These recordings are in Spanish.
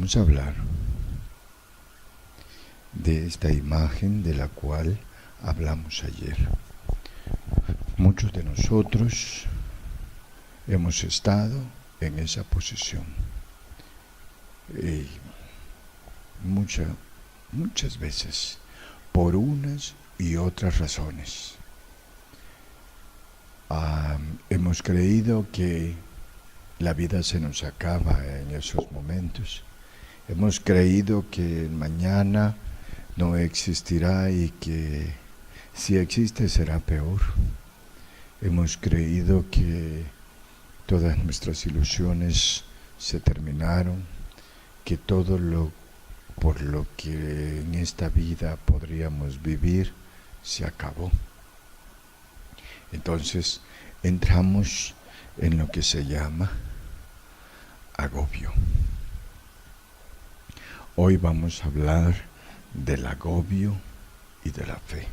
vamos a hablar de esta imagen de la cual hablamos ayer. Muchos de nosotros hemos estado en esa posición muchas veces por unas y otras razones. Hemos creído que la vida se nos acaba en esos momentos. Hemos creído que el mañana no existirá y que si existe será peor. Hemos creído que todas nuestras ilusiones se terminaron, que todo lo por lo que en esta vida podríamos vivir se acabó. Entonces entramos en lo que se llama agobio. Hoy vamos a hablar del agobio y de la fe.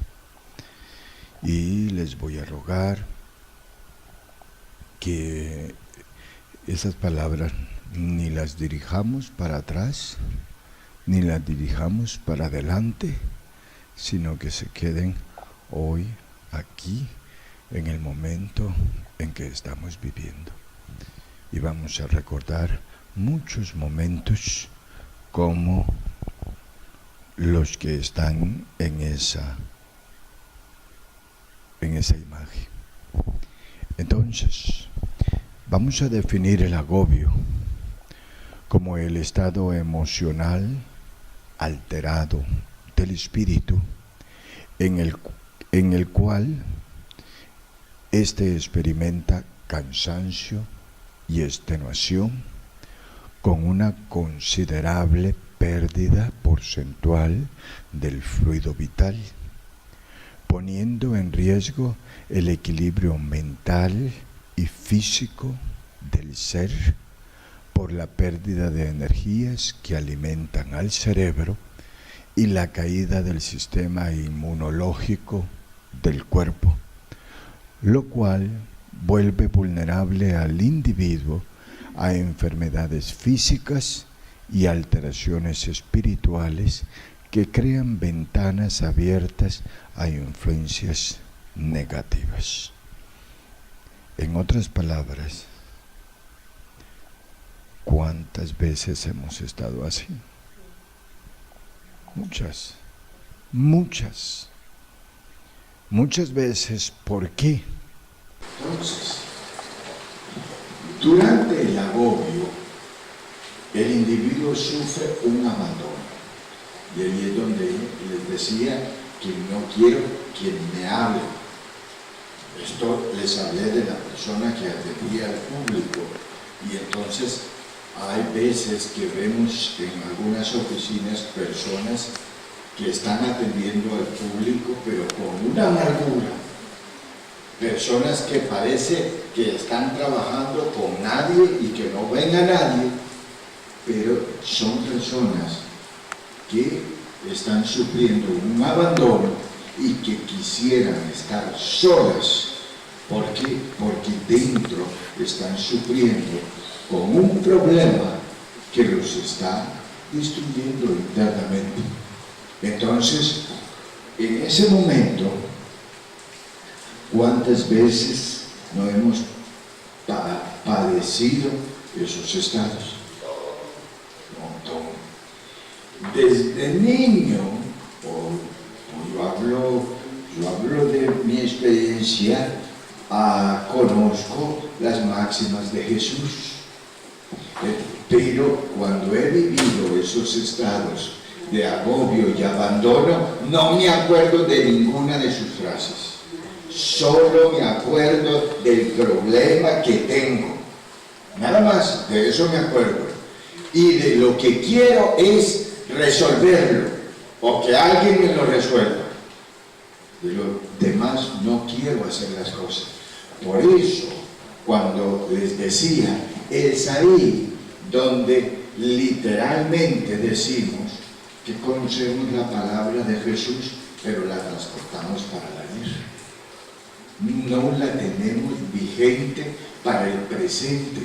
Y les voy a rogar que esas palabras ni las dirijamos para atrás, ni las dirijamos para adelante, sino que se queden hoy, aquí, en el momento en que estamos viviendo. Y vamos a recordar muchos momentos como los que están en esa imagen. Entonces, vamos a definir el agobio como el estado emocional alterado del espíritu en el cual éste experimenta cansancio y extenuación con una considerable pérdida porcentual del fluido vital, poniendo en riesgo el equilibrio mental y físico del ser por la pérdida de energías que alimentan al cerebro y la caída del sistema inmunológico del cuerpo, lo cual vuelve vulnerable al individuo a enfermedades físicas y alteraciones espirituales que crean ventanas abiertas a influencias negativas. En otras palabras, ¿cuántas veces hemos estado así? Muchas veces. ¿Por qué? Entonces, durante el agobio, el individuo sufre un abandono. Y ahí es donde les decía que no quiero quien me hable. Esto les hablé de la persona que atendía al público. Y entonces hay veces que vemos en algunas oficinas personas que están atendiendo al público, pero con una amargura. Personas que parece que están trabajando con nadie y que no venga nadie, pero son personas que están sufriendo un abandono y que quisieran estar solas. ¿Por qué? Porque dentro están sufriendo con un problema que los está destruyendo internamente. Entonces, en ese momento, ¿cuántas veces no hemos padecido esos estados? Un montón. Desde niño, yo hablo de mi experiencia, conozco las máximas de Jesús. Pero cuando he vivido esos estados de agobio y abandono, no me acuerdo de ninguna de sus frases. Solo me acuerdo del problema que tengo. Nada más, de eso me acuerdo. Y de lo que quiero es resolverlo, o que alguien me lo resuelva. De lo demás no quiero hacer las cosas. Por eso, cuando les decía, es ahí donde literalmente decimos que conocemos la palabra de Jesús, pero la transportamos para la guerra. No la tenemos vigente para el presente,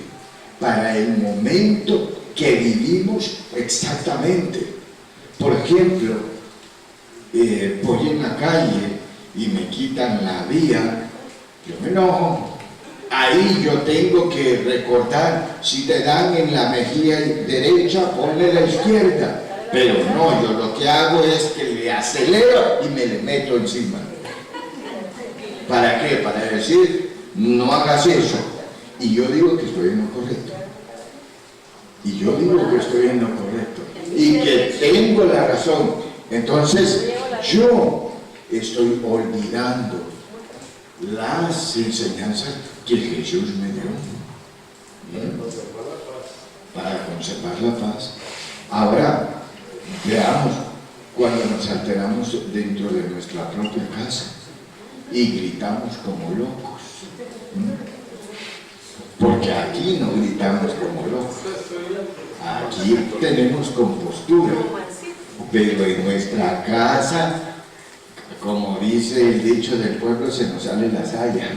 para el momento que vivimos exactamente. Por ejemplo, voy en la calle y me quitan la vía, yo me enojo. Ahí yo tengo que recordar, si te dan en la mejilla derecha, ponle la izquierda. Pero no, yo lo que hago es que le acelero y me le meto encima. ¿Para qué? Para decir, no hagas eso. Y yo digo que estoy en lo correcto. Y yo digo que estoy en lo correcto. Y que tengo la razón. Entonces, yo estoy olvidando las enseñanzas que Jesús me dio. ¿Bien? Para conservar la paz. Ahora, veamos cuando nos alteramos dentro de nuestra propia casa y gritamos como locos. Porque aquí no gritamos como locos. Aquí tenemos compostura. Pero en nuestra casa, como dice el dicho del pueblo, se nos sale la saya.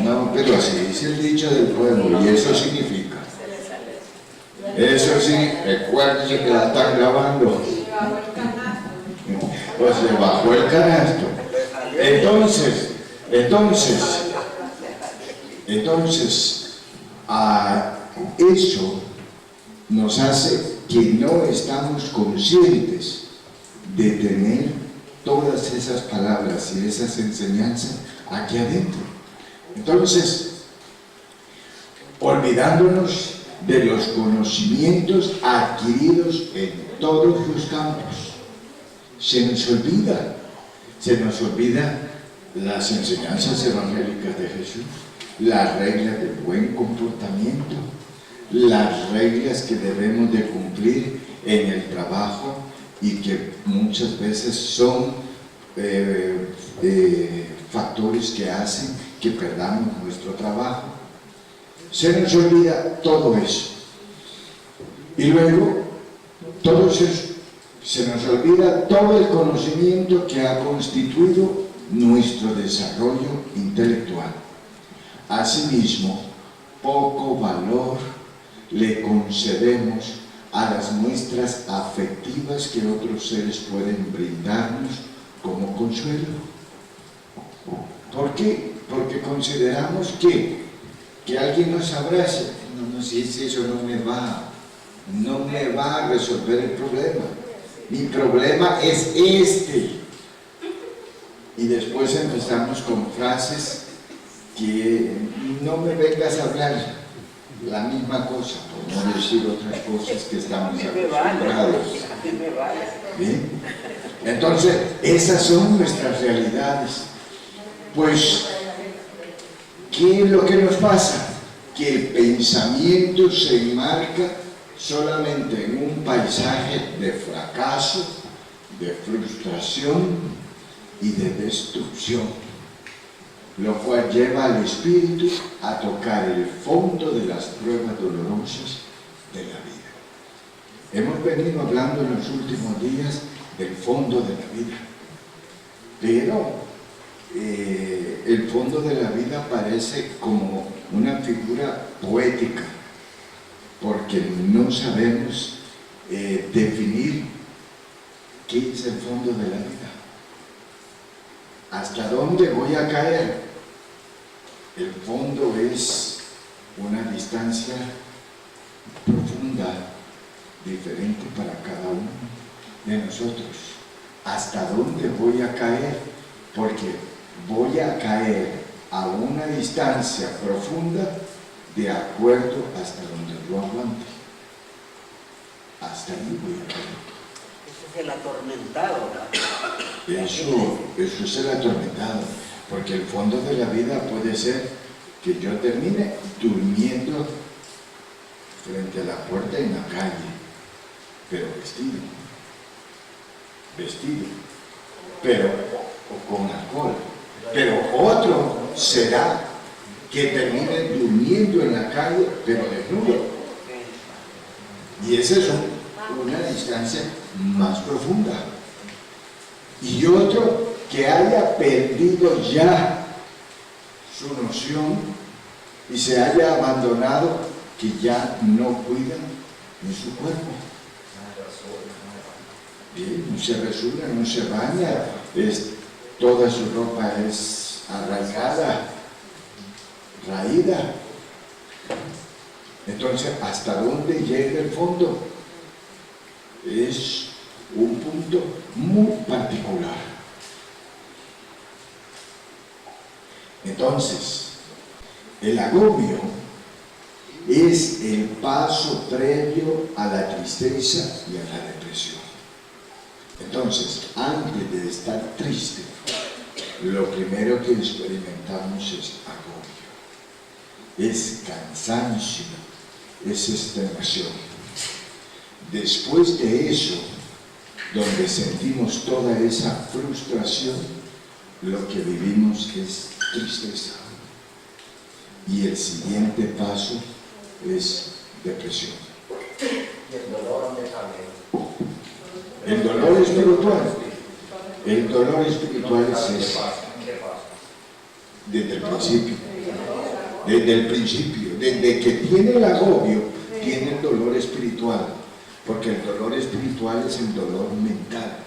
No, pero así dice el dicho del pueblo, y eso significa. Eso sí, recuérdense que la están grabando. Pues se bajó el canasto. Entonces, eso nos hace que no estamos conscientes de tener todas esas palabras y esas enseñanzas aquí adentro. Entonces, olvidándonos de los conocimientos adquiridos en todos los campos, se nos olvida las enseñanzas evangélicas de Jesús, las reglas de buen comportamiento, las reglas que debemos de cumplir en el trabajo y que muchas veces son factores que hacen que perdamos nuestro trabajo. Se nos olvida todo eso. Y luego, se nos olvida todo el conocimiento que ha constituido nuestro desarrollo intelectual. Asimismo, poco valor le concedemos a las muestras afectivas que otros seres pueden brindarnos como consuelo. ¿Por qué? Porque consideramos que alguien nos abrace. No, si eso no me va a resolver el problema. Mi problema es este. Y después empezamos con frases que no me vengas a hablar la misma cosa, por no decir otras cosas que estamos acostumbrados. ¿Bien? Entonces, esas son nuestras realidades. Pues, ¿qué es lo que nos pasa? Que el pensamiento se enmarca solamente en un paisaje de fracaso, de frustración y de destrucción, lo cual lleva al espíritu a tocar el fondo de las pruebas dolorosas de la vida. Hemos venido hablando en los últimos días del fondo de la vida, pero el fondo de la vida parece como una figura poética, porque no sabemos definir qué es el fondo de la vida. ¿Hasta dónde voy a caer? El fondo es una distancia profunda, diferente para cada uno de nosotros. ¿Hasta dónde voy a caer? Porque voy a caer a una distancia profunda de acuerdo hasta donde yo aguante. Hasta ahí voy a caer. Ese es el atormentado, ¿verdad? Eso es el atormentado, porque el fondo de la vida puede ser que yo termine durmiendo frente a la puerta en la calle, pero vestido, pero con alcohol. Pero otro será que termine durmiendo en la calle, pero desnudo. Y esa es una distancia más profunda. Y otro que haya perdido ya su noción y se haya abandonado que ya no cuidan de su cuerpo. Bien, no se resura, no se baña, toda su ropa es arraigada, raída. Entonces, ¿hasta dónde llega el fondo? Es un punto muy particular. Entonces, el agobio es el paso previo a la tristeza y a la depresión. Entonces, antes de estar triste, lo primero que experimentamos es agobio, es cansancio, es extenuación. Después de eso, donde sentimos toda esa frustración, lo que vivimos es tristeza. Y el siguiente paso es depresión. ¿Y el dolor dónde sale? El dolor espiritual. El dolor espiritual es ese. ¿Qué pasa? Desde el principio. Desde el principio. Desde que tiene el agobio, tiene el dolor espiritual. Porque el dolor espiritual es el dolor mental.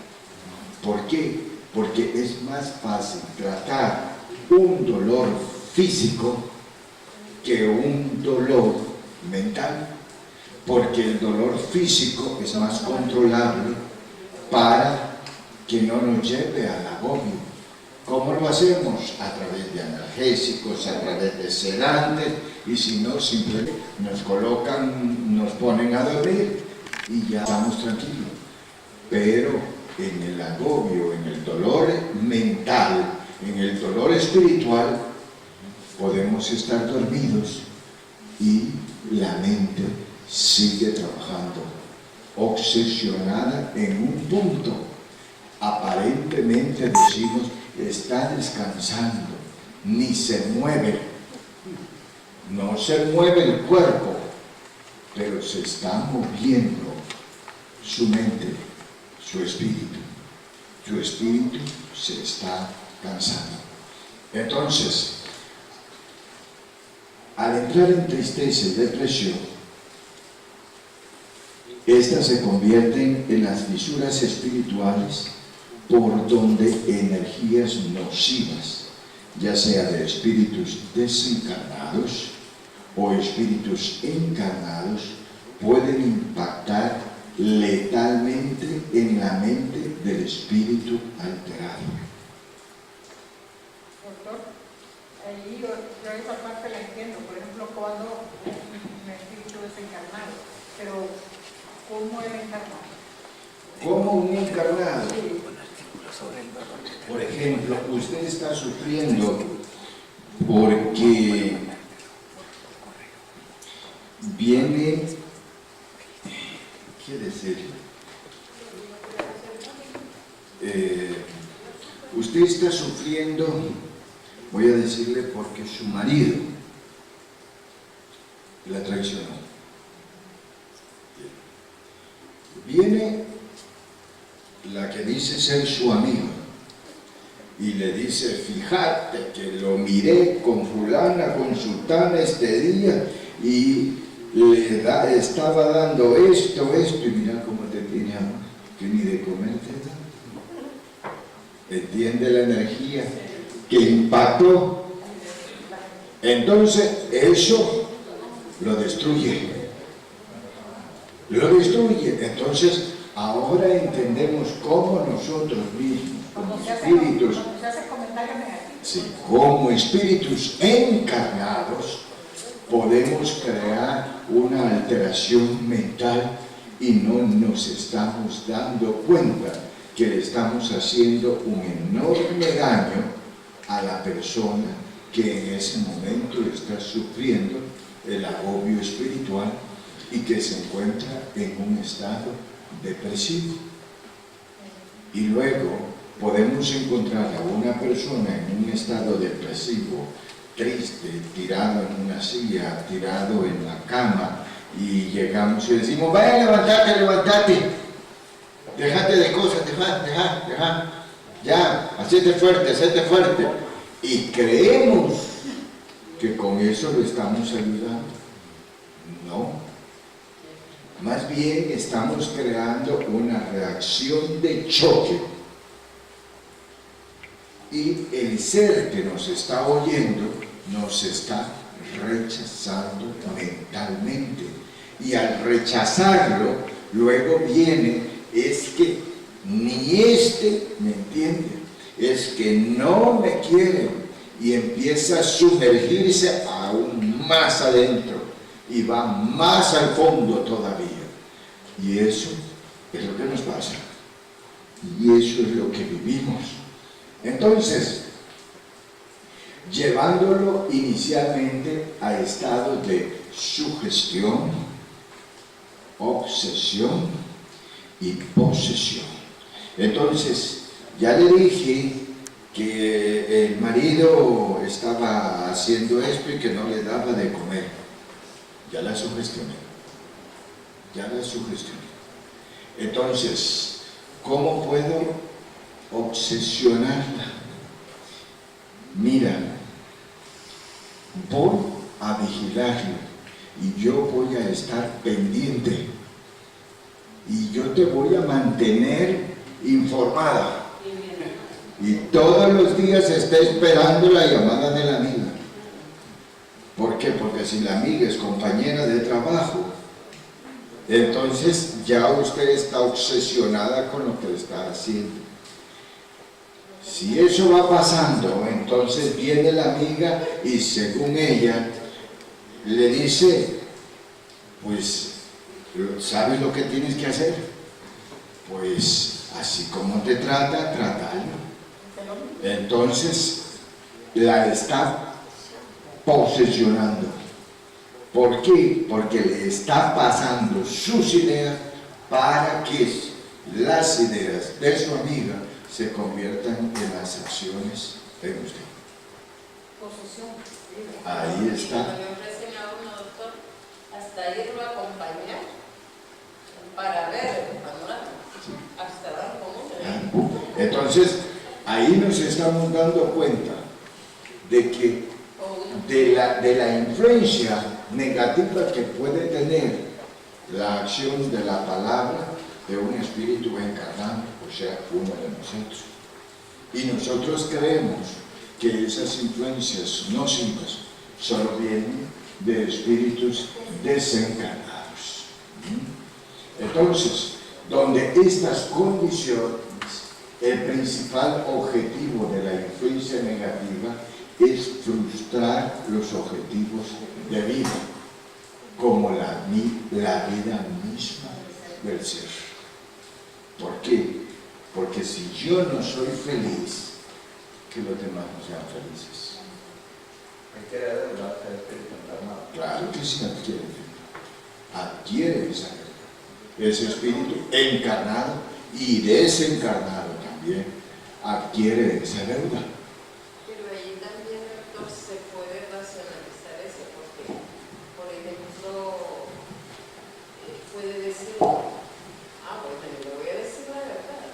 ¿Por qué? Porque es más fácil tratar un dolor físico que un dolor mental. Porque el dolor físico es más controlable para que no nos lleve al agobio. ¿Cómo lo hacemos? A través de analgésicos, a través de sedantes, y si no, simplemente nos colocan, nos ponen a dormir y ya estamos tranquilos. Pero en el agobio, en el dolor mental, en el dolor espiritual, podemos estar dormidos y la mente sigue trabajando, obsesionada en un punto. Aparentemente decimos, está descansando, ni se mueve, no se mueve el cuerpo, pero se está moviendo su mente, su espíritu. Su espíritu se está cansando. Entonces, al entrar en tristeza y depresión, estas se convierten en las fisuras espirituales por donde energías nocivas, ya sea de espíritus desencarnados o espíritus encarnados, pueden impactar letalmente en la mente del espíritu alterado. Doctor, ahí yo esa parte la entiendo, por ejemplo, cuando un espíritu desencarnado, pero ¿cómo es encarnado? Como un encarnado. Sí. Por ejemplo, usted está sufriendo porque viene, ¿qué decir? Usted está sufriendo, voy a decirle, porque su marido la traicionó. Viene la que dice ser su amiga y le dice, fíjate que lo miré con fulana, con sultana este día y estaba dando esto, y mira cómo te tiene amor, que ni de comer te da. ¿Entiende la energía que impactó? Entonces eso lo destruye. Lo destruye. Entonces ahora entendemos cómo nosotros mismos, como espíritus, sí, como espíritus encarnados, podemos crear una alteración mental y no nos estamos dando cuenta que le estamos haciendo un enorme daño a la persona que en ese momento está sufriendo el agobio espiritual y que se encuentra en un estado depresivo. Y luego podemos encontrar a una persona en un estado depresivo, triste, tirado en una silla, tirado en la cama, y llegamos y decimos, vaya, levántate, déjate de cosas, deja, ya, hacete fuerte, y creemos que con eso lo estamos ayudando. No. Más bien estamos creando una reacción de choque. Y el ser que nos está oyendo nos está rechazando mentalmente. Y al rechazarlo, luego viene, es que ni ¿me entiende? Es que no me quiere. Y empieza a sumergirse aún más adentro. Y va más al fondo todavía. Y eso es lo que nos pasa. Y eso es lo que vivimos. Entonces, llevándolo inicialmente a estados de sugestión, obsesión y posesión. Entonces, ya le dije que el marido estaba haciendo esto y que no le daba de comer. Ya la sugestioné. Entonces, ¿cómo puedo obsesionarla? Mira, voy a vigilarlo y yo voy a estar pendiente y yo te voy a mantener informada y todos los días está esperando la llamada de la amiga. ¿Por qué? Porque si la amiga es compañera de trabajo, entonces ya usted está obsesionada con lo que está haciendo. Si eso va pasando, entonces viene la amiga y según ella le dice, pues, ¿sabes lo que tienes que hacer? Pues, así como te trata, trátalo. Entonces, la está posesionando. ¿Por qué? Porque le está pasando sus ideas para que las ideas de su amiga se conviertan en las acciones de usted. Posesión. Ahí está. Cuando me ofrecen a uno, doctor, hasta irlo a acompañar para ver el panorama, hasta dar común. Entonces, ahí nos estamos dando cuenta de que de la influencia negativa que puede tener la acción de la palabra de un espíritu encarnado, o sea, uno de nosotros. Y nosotros creemos que esas influencias nocivas solo vienen de espíritus desencarnados. Entonces, donde estas condiciones, el principal objetivo de la influencia negativa es frustrar los objetivos de vida, como la vida misma del ser. ¿Por qué? Porque si yo no soy feliz, que los demás no sean felices. Requiere de la espíritu encarnado. Claro que sí adquiere esa deuda. Ese espíritu encarnado y desencarnado también adquiere esa deuda. Pero ahí también, doctor, se puede racionalizar eso, porque, por ejemplo, puede decir, pues le voy a decir la verdad,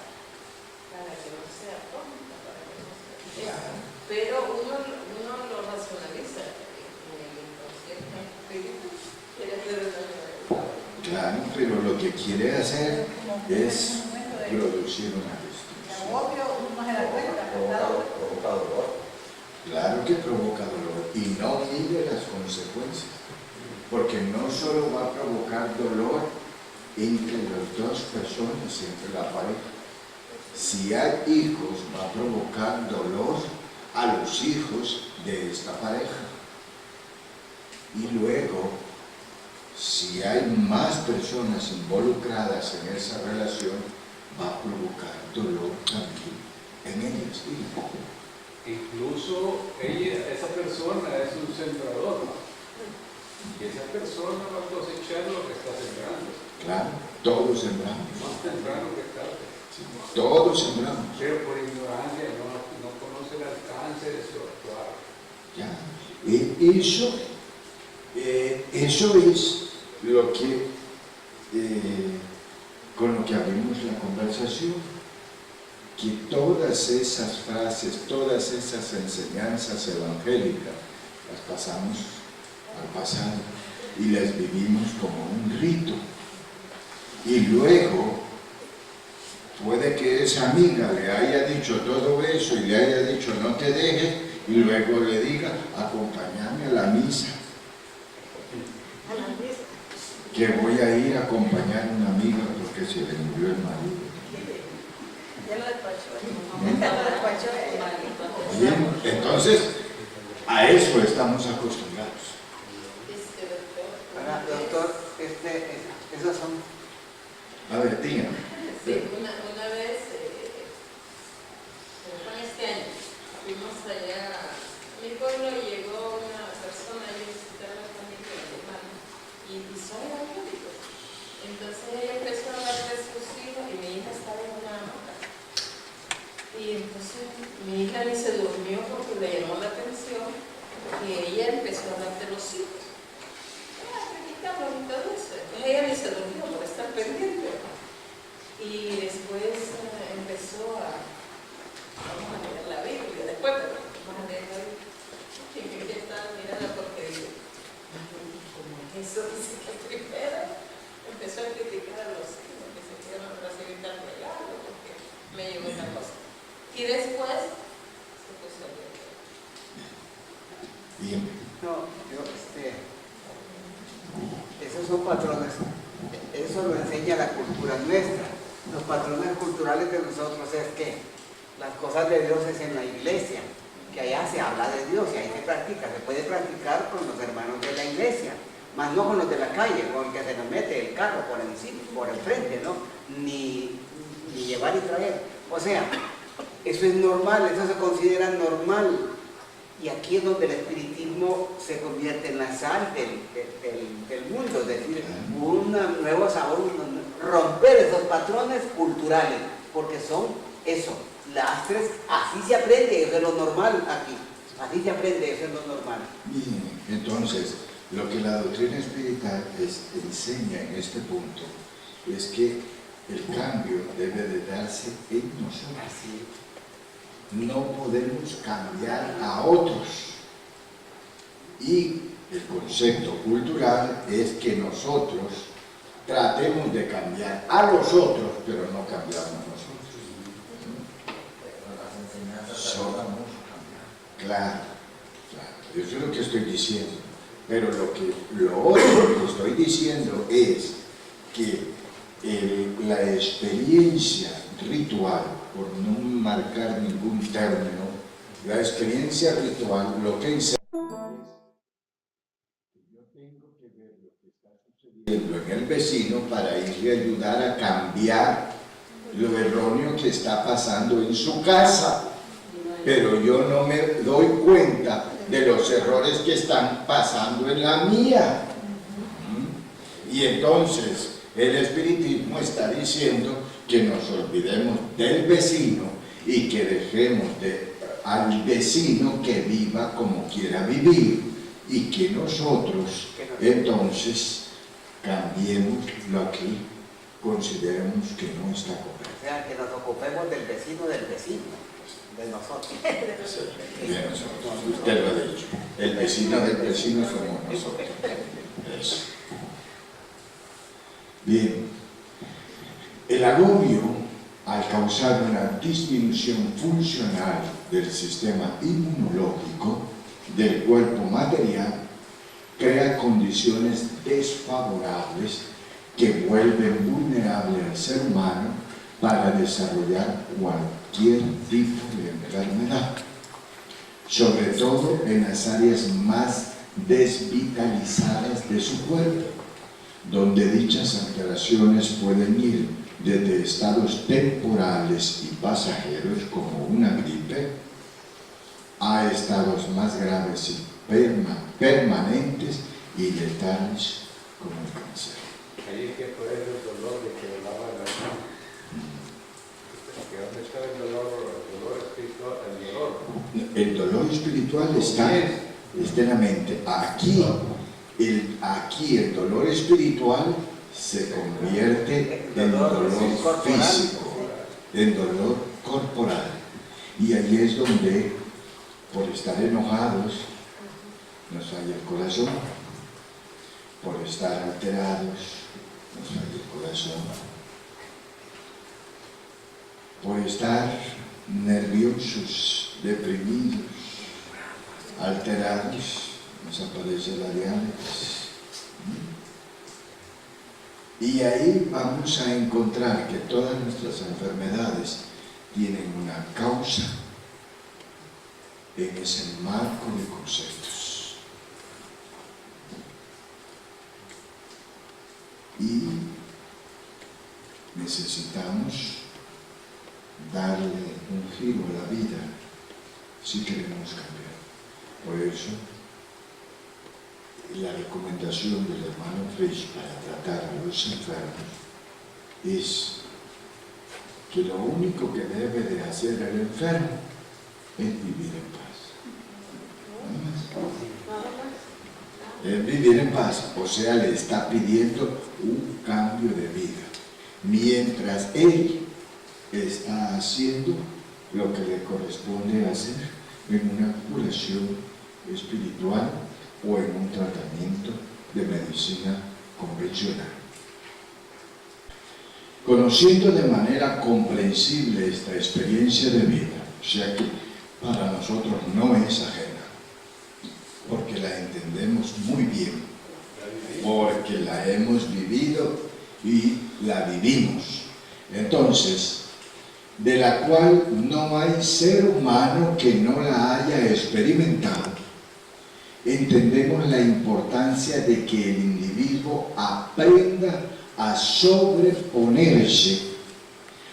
para que no sea tonta, para que no sea... Claro. Pero uno lo racionaliza en el inconsciente, espíritu quiere hacer el daño de la verdad. Claro, pero lo que quiere hacer es producir una destrucción. Obvio, uno no se da cuenta, Provoca dolor. Claro que provoca dolor y no mide las consecuencias, porque no solo va a provocar dolor entre las dos personas, entre la pareja. Si hay hijos, va a provocar dolor a los hijos de esta pareja. Y luego, si hay más personas involucradas en esa relación, va a provocar dolor también en ellas. Incluso esa persona es un sembrador, ¿no? Y esa persona va a cosechar lo que está sembrando. Claro, todos sembramos. Más temprano que tarde. Sí, todos sembramos. Pero por ignorancia no conoce el alcance de su actuar. Ya. Eso es lo que, con lo que abrimos la conversación, que todas esas frases, todas esas enseñanzas evangélicas las pasamos al pasado y las vivimos como un rito. Y luego puede que esa amiga le haya dicho todo eso y le haya dicho no te dejes, y luego le diga acompáñame a la misa, que voy a ir a acompañar a una amiga porque se le murió el marido. Ya lo despachó. ¿Eh? Ya lo despachó. Bien, entonces a eso estamos acostumbrados. Ahora, doctor, esos son... A ver, dígame. Sí, una vez, fue este año, fuimos allá, a mi pueblo llegó una persona a visitar a la familia de mi hermano y son evangélicos. Entonces ella empezó a hablar de sus hijos y mi hija estaba en una hamaca. Y entonces mi hija ni se durmió porque le llamó la atención que ella empezó a hablar de los hijos. Practicamos y todo eso. Entonces ella ni se durmió por estar pendiente. Y después empezó vamos a leer la Biblia, después vamos a leer la Biblia. Y mi hija estaba mirando porque digo, ¿cómo es eso? Dice que primero empezó a criticar a los hijos, que se quedaron a recibir tal regalo, porque me llegó esta cosa. Y después se puso a leer. Bien. No, esos son patrones, eso lo enseña la cultura nuestra. Los patrones culturales de nosotros es que las cosas de Dios es en la iglesia, que allá se habla de Dios y ahí se practica. Se puede practicar con los hermanos de la iglesia, más no con los de la calle, con el que se nos mete el carro por encima, por enfrente, ¿no? Ni llevar y traer. O sea, eso es normal, eso se considera normal. Y aquí es donde el espiritismo se convierte en la sal del mundo, es decir, un nuevo sabor, romper esos patrones culturales, porque son eso, lastres, así se aprende, eso es lo normal aquí, así se aprende, eso es lo normal. Bien, entonces, lo que la doctrina espiritual enseña en este punto es que el cambio debe de darse en nosotros. Así. No podemos cambiar a otros. Y el concepto cultural es que nosotros tratemos de cambiar a los otros, pero no cambiamos nosotros. Claro, claro, eso es lo que estoy diciendo. Pero lo otro que estoy diciendo es que la experiencia ritual, por no marcar ningún término, la experiencia ritual lo que enseña es que yo tengo que ver lo que está sucediendo en el vecino para irle a ayudar a cambiar lo erróneo que está pasando en su casa, pero yo no me doy cuenta de los errores que están pasando en la mía. Y entonces el espiritismo está diciendo que nos olvidemos del vecino y que dejemos al vecino que viva como quiera vivir y que nosotros entonces cambiemos lo que consideremos que no está correcto. O sea, que nos ocupemos del vecino, de nosotros. De nosotros, usted lo ha dicho. El vecino del vecino somos nosotros. Eso. Bien, el agobio, al causar una disminución funcional del sistema inmunológico del cuerpo material, crea condiciones desfavorables que vuelven vulnerable al ser humano para desarrollar cualquier tipo de enfermedad, sobre todo en las áreas más desvitalizadas de su cuerpo, donde dichas alteraciones pueden ir desde estados temporales y pasajeros como una gripe a estados más graves y permanentes y letales como el cáncer. Ahí que fue el dolor de que hablaba de la mano. Que ¿dónde está el dolor espiritual? El dolor espiritual está en la mente. Aquí el dolor espiritual se convierte en dolor físico, en dolor corporal. Y ahí es donde, por estar enojados, nos falla el corazón, por estar alterados, nos falla el corazón, por estar nerviosos, deprimidos, alterados, nos aparece la diabetes. Y ahí vamos a encontrar que todas nuestras enfermedades tienen una causa en ese marco de conceptos. Y necesitamos darle un giro a la vida si queremos cambiar. Por eso, la recomendación del hermano Frisch para tratar a los enfermos es que lo único que debe de hacer el enfermo es vivir en paz. Nada más. Es vivir en paz, o sea, le está pidiendo un cambio de vida, mientras él está haciendo lo que le corresponde hacer en una curación espiritual o en un tratamiento de medicina convencional. Conociendo de manera comprensible esta experiencia de vida, o sea que para nosotros no es ajena, porque la entendemos muy bien, porque la hemos vivido y la vivimos. Entonces, de la cual no hay ser humano que no la haya experimentado, entendemos la importancia de que el individuo aprenda a sobreponerse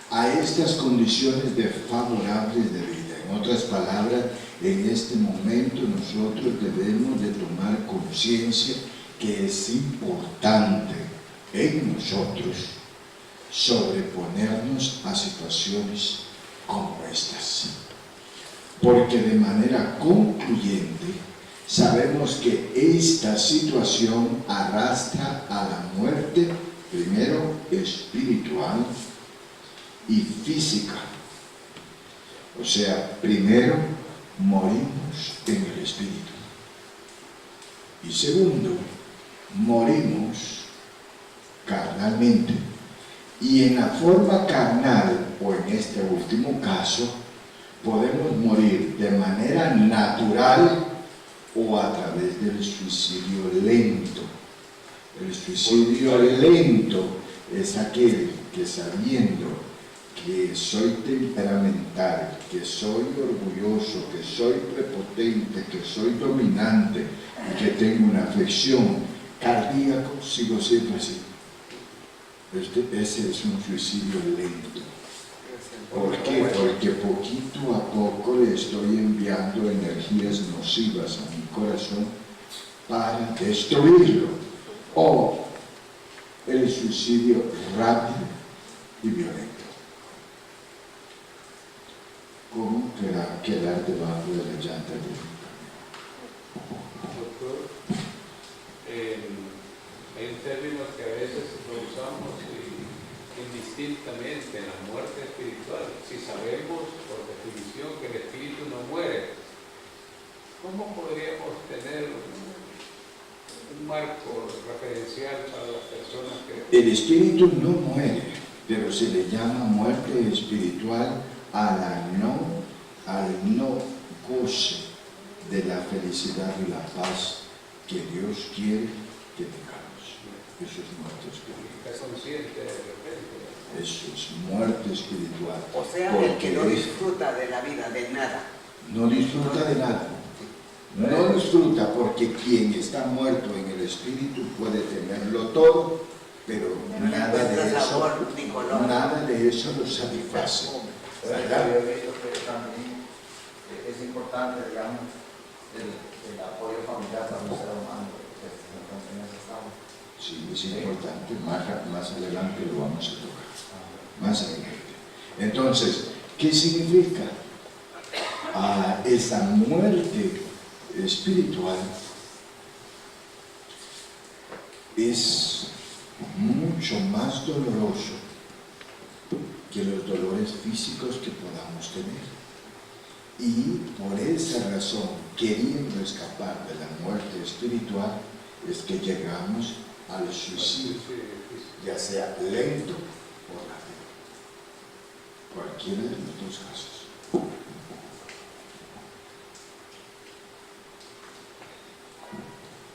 a estas condiciones desfavorables de vida. En otras palabras, en este momento nosotros debemos de tomar conciencia que es importante en nosotros sobreponernos a situaciones como estas, porque de manera concluyente sabemos que esta situación arrastra a la muerte, primero espiritual y física. O sea, primero morimos en el espíritu y segundo, morimos carnalmente. Y en la forma carnal, o en este último caso, podemos morir de manera natural o a través del suicidio lento. El suicidio lento es aquel que, sabiendo que soy temperamental, que soy orgulloso, que soy prepotente, que soy dominante y que tengo una afección cardíaca, sigo siendo así. Ese es un suicidio lento. ¿Por qué? Porque poquito a poco le estoy enviando energías nocivas a mi corazón para destruirlo. O el suicidio rápido y violento. ¿Cómo quedar debajo de la llanta de un camión? Doctor, hay términos que a veces lo usamos indistintamente en la muerte espiritual. Si sabemos por definición que el espíritu no muere, ¿cómo podríamos tener un marco referencial para las personas que... El espíritu no muere, pero se le llama muerte espiritual al no goce de la felicidad y la paz que Dios quiere que tengamos. Eso es muerte espiritual. Está consciente de repente. Eso es muerte espiritual. O sea, el que no disfruta de la vida, de nada. No disfruta de nada. No disfruta, porque quien está muerto en el espíritu puede tenerlo todo, pero nada de eso lo satisface. ¿Verdad? Yo he visto que también es importante, digamos, el apoyo familiar para un ser humano, que en ese estado. Sí, es importante, más adelante lo vamos a tocar, más adelante. Entonces, ¿qué significa? Esa muerte espiritual es mucho más doloroso que los dolores físicos que podamos tener. Y por esa razón, queriendo escapar de la muerte espiritual, es que llegamos al suicidio, ya sea lento o rápido. Cualquiera de los dos casos.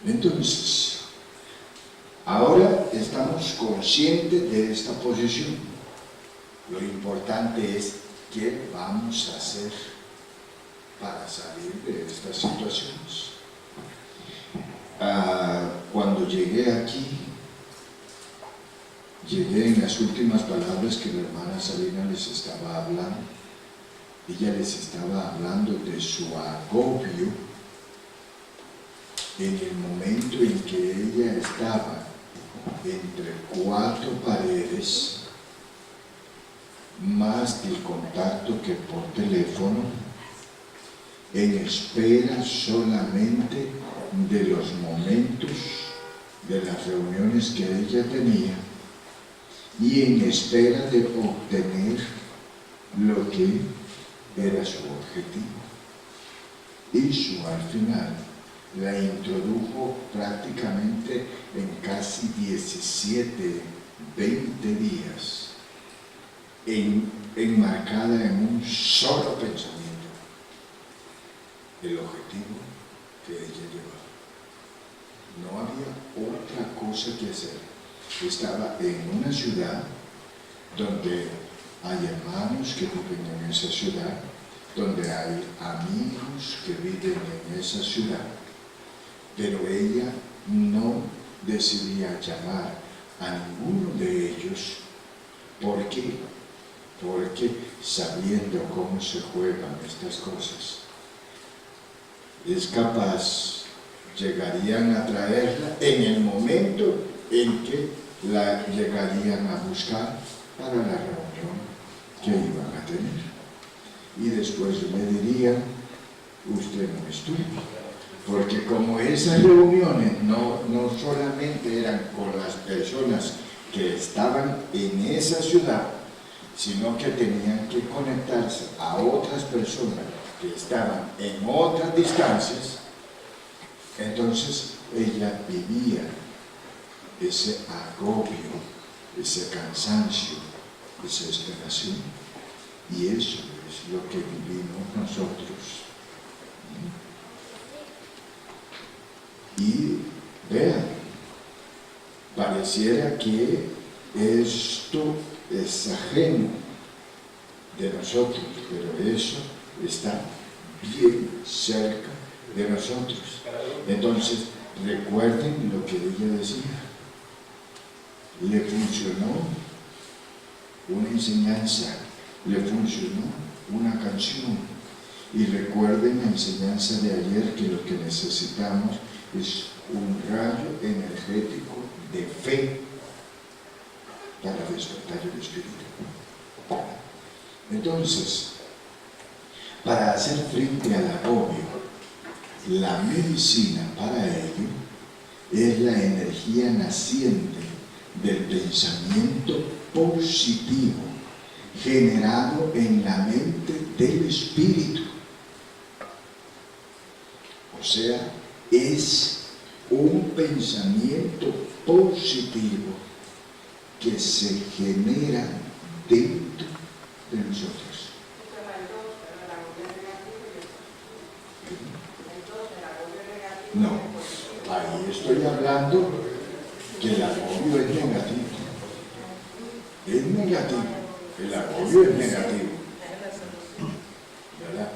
Entonces, ahora estamos conscientes de esta posición. Lo importante es qué vamos a hacer para salir de estas situaciones. Cuando llegué aquí, llegué en las últimas palabras que la hermana Salina les estaba hablando. Ella les estaba hablando de su agobio en el momento en que ella estaba entre 4 paredes, más el contacto que por teléfono, en espera solamente de los momentos de las reuniones que ella tenía y en espera de obtener lo que era su objetivo. Eso al final la introdujo prácticamente en casi 17, 20 días, enmarcada en un solo pensamiento, el objetivo que ella llevaba. No había otra cosa que hacer. Estaba en una ciudad donde hay hermanos que viven en esa ciudad, donde hay amigos que viven en esa ciudad, pero ella no decidía llamar a ninguno de ellos. ¿Por qué? Porque sabiendo cómo se juegan estas cosas, es capaz, llegarían a traerla en el momento en que la llegarían a buscar para la reunión que iban a tener. Y después le dirían, usted no estuvo. Porque como esas reuniones no solamente eran con las personas que estaban en esa ciudad, sino que tenían que conectarse a otras personas que estaban en otras distancias, entonces ella vivía ese agobio, ese cansancio, esa esperación, y eso es lo que vivimos nosotros. Y vean, pareciera que esto es ajeno de nosotros, pero eso está bien cerca de nosotros. Entonces, recuerden lo que ella decía. Le funcionó una enseñanza, le funcionó una canción. Y recuerden la enseñanza de ayer, que lo que necesitamos es un rayo energético de fe para despertar el espíritu. Entonces, para hacer frente al agobio, la medicina para ello es la energía naciente del pensamiento positivo generado en la mente del espíritu. O sea, es un pensamiento positivo que se genera dentro de nosotros. No, ahí estoy hablando que el agobio es negativo. Es negativo, el agobio es negativo. ¿Verdad?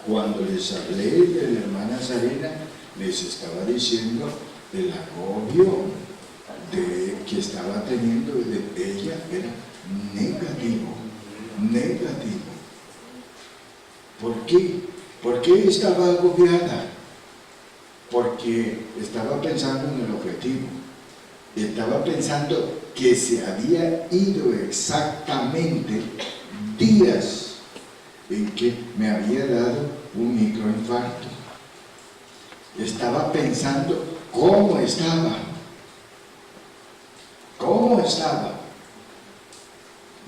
Cuando les hablé de la hermana Sarena, les estaba diciendo el agobio que estaba teniendo de ella era negativo, negativo. ¿Por qué? ¿Por qué estaba agobiada? Porque estaba pensando en el objetivo, estaba pensando que se había ido exactamente días en que me había dado un microinfarto. Estaba pensando cómo estaba,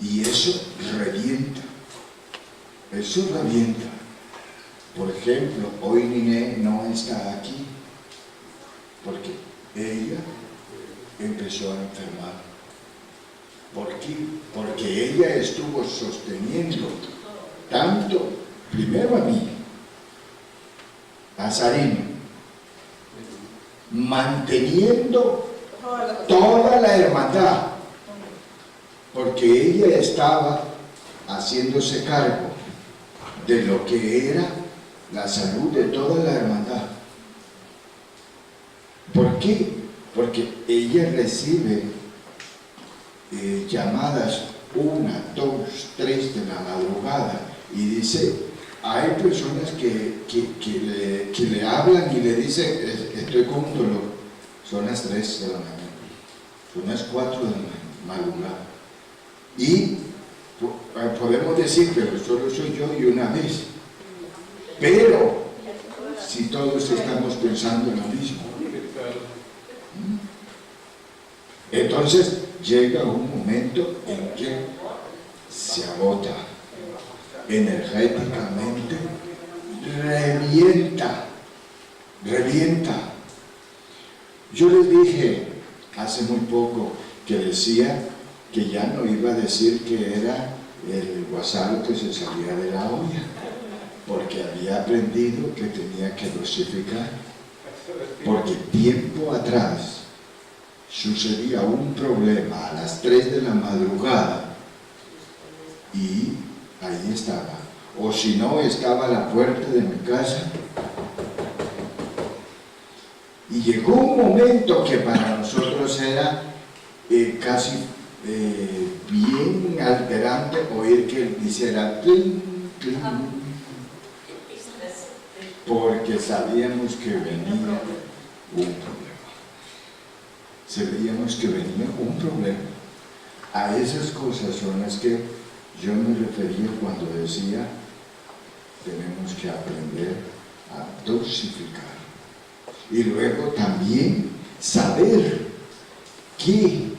y eso revienta, porque ejemplo, hoy Niné no está aquí porque ella empezó a enfermar. ¿Por qué? Porque ella estuvo sosteniendo tanto, primero a mí, a Sarino, manteniendo toda la hermandad, porque ella estaba haciéndose cargo de lo que era la salud de toda la hermandad. ¿Por qué? Porque ella recibe llamadas 1, 2, 3 de la madrugada y dice, hay personas que le hablan y le dicen, estoy con un dolor, son las 3 de la mañana, son las 4 de la madrugada, y podemos decir, pero solo soy yo y una vez, pero si todos estamos pensando en lo mismo, entonces llega un momento en que se agota energéticamente, revienta. Yo les dije hace muy poco que decía que ya no iba a decir que era el guasal que se salía de la olla, porque había aprendido que tenía que dosificar, porque tiempo atrás sucedía un problema a las 3 de la madrugada y ahí estaba, o si no, estaba a la puerta de mi casa, y llegó un momento que para nosotros era casi bien alterante oír que hiciera clink, clink, porque sabíamos que venía un problema. Sabíamos que venía un problema. A esas cosas son las que yo me refería cuando decía tenemos que aprender a dosificar. Y luego también saber que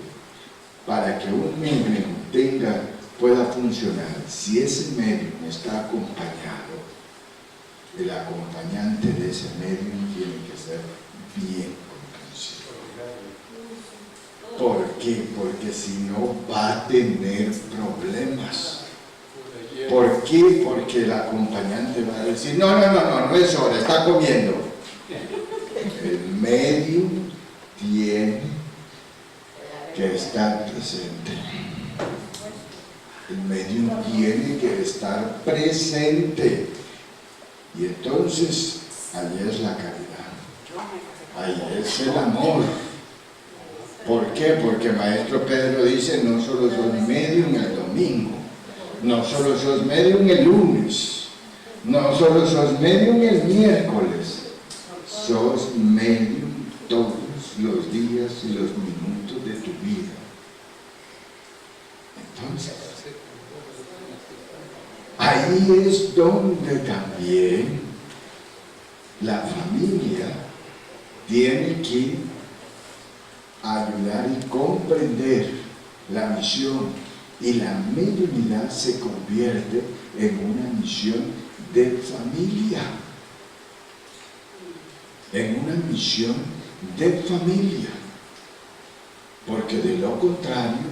para que un medium pueda funcionar, si ese medium está acompañado, el acompañante de ese medium tiene que ser bien comprensivo. ¿Por qué? Porque si no va a tener problemas. ¿Por qué? Porque el acompañante va a decir, no es hora, está comiendo. El medium tiene que estar presente. El medium tiene que estar presente. Y entonces, ahí es la caridad. Ahí es el amor. ¿Por qué? Porque Maestro Pedro dice, no solo sos medium el domingo, no solo sos medium el lunes, no solo sos medium el miércoles, sos medium todos los días y los minutos de tu vida. Entonces, ahí es donde también la familia tiene que ayudar y comprender la misión, y la mediunidad se convierte en una misión de familia, en una misión de familia, porque de lo contrario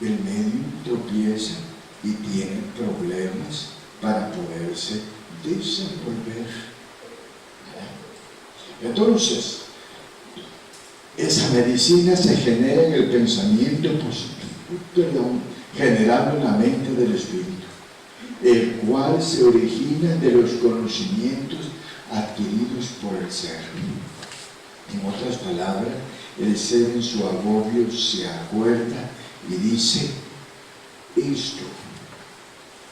el medium tropieza y tiene problemas para poderse desenvolver. Entonces, esa medicina se genera en el pensamiento generado en la mente del espíritu, el cual se origina de los conocimientos adquiridos por el ser. En otras palabras, el ser en su agobio se acuerda y dice, esto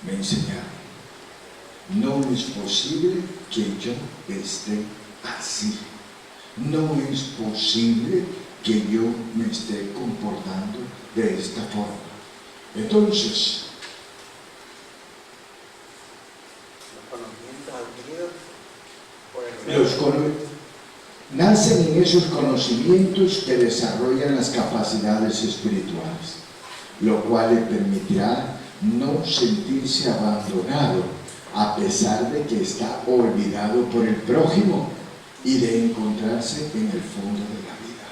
me enseñaron, no es posible que yo esté así. No es posible que yo me esté comportando de esta forma. Entonces, nacen en esos conocimientos que desarrollan las capacidades espirituales, lo cual le permitirá no sentirse abandonado a pesar de que está olvidado por el prójimo y de encontrarse en el fondo de la vida.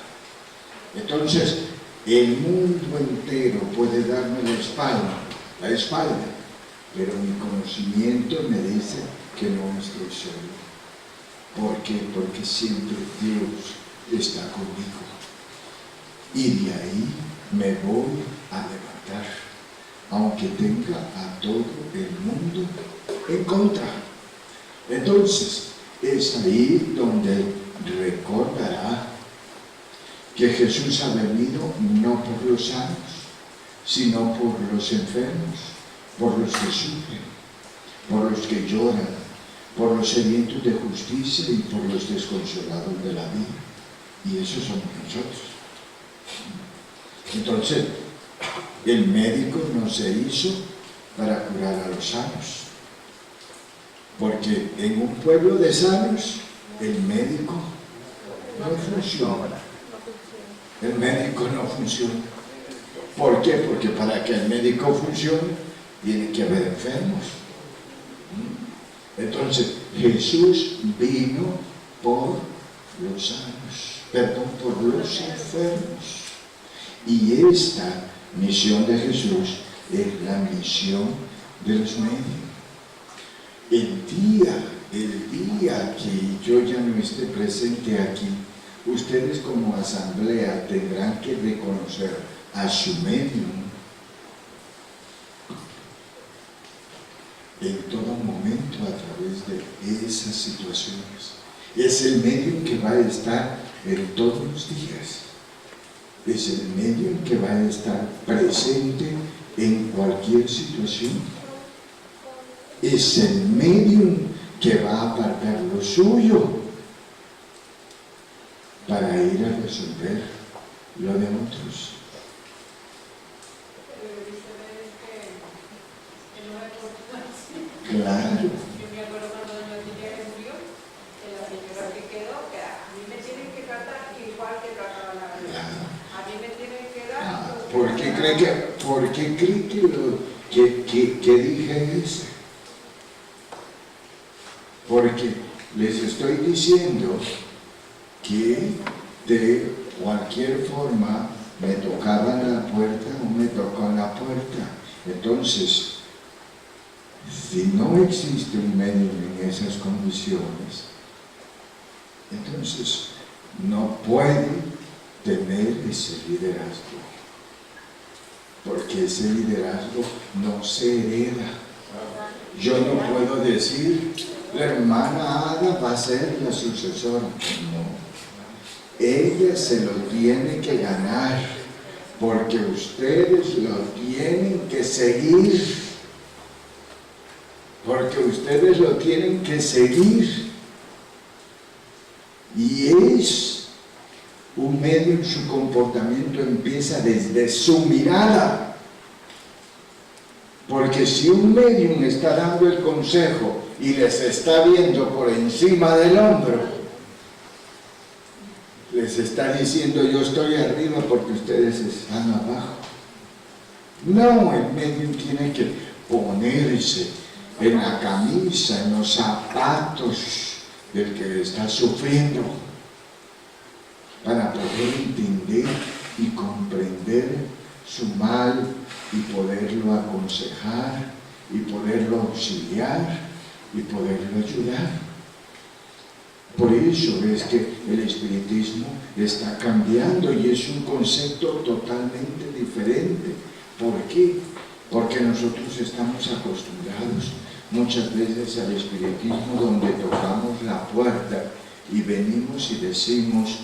Entonces, el mundo entero puede darme la espalda, pero mi conocimiento me dice que no estoy solo. ¿Por qué? Porque siempre Dios está conmigo. Y de ahí me voy a levantar, aunque tenga a todo el mundo en contra. Entonces, es ahí donde recordará que Jesús ha venido no por los sanos, sino por los enfermos, por los que sufren, por los que lloran, por los sedientos de justicia y por los desconsolados de la vida. Y esos somos nosotros. Entonces, el médico no se hizo para curar a los sanos, porque en un pueblo de sanos, el médico no funciona. El médico no funciona. ¿Por qué? Porque para que el médico funcione, tiene que haber enfermos. Entonces, Jesús vino por los sanos, por los enfermos. Y esta misión de Jesús es la misión de los médicos. El día que yo ya no esté presente aquí, ustedes como asamblea tendrán que reconocer a su médium en todo momento a través de esas situaciones. Es el medium que va a estar en todos los días. Es el medium que va a estar presente en cualquier situación. Es el medium que va a apartar lo suyo para ir a resolver lo de otros. Claro. Yo me acuerdo cuando doña Tilla murió, que la señora que quedó, que a mí me tienen que tratar igual que trataban a la vida. A mí me tienen que dar... ¿Por qué cree que dije eso? Porque les estoy diciendo que de cualquier forma me tocaban la puerta o me tocan la puerta. Entonces, si no existe un medium en esas condiciones, entonces no puede tener ese liderazgo, porque ese liderazgo no se hereda. Yo no puedo decir, la hermana Ada va a ser la sucesora. No. Ella se lo tiene que ganar, porque ustedes lo tienen que seguir. Porque ustedes lo tienen que seguir. Y es un medio, su comportamiento empieza desde su mirada. Porque si un medium está dando el consejo y les está viendo por encima del hombro, les está diciendo yo estoy arriba porque ustedes están abajo. No, el medium tiene que ponerse en la camisa, en los zapatos del que está sufriendo, para poder entender y comprender su mal y poderlo aconsejar y poderlo auxiliar y poderlo ayudar. Por eso es que el espiritismo está cambiando y es un concepto totalmente diferente. ¿Por qué? Porque nosotros estamos acostumbrados muchas veces al espiritismo, donde tocamos la puerta y venimos y decimos,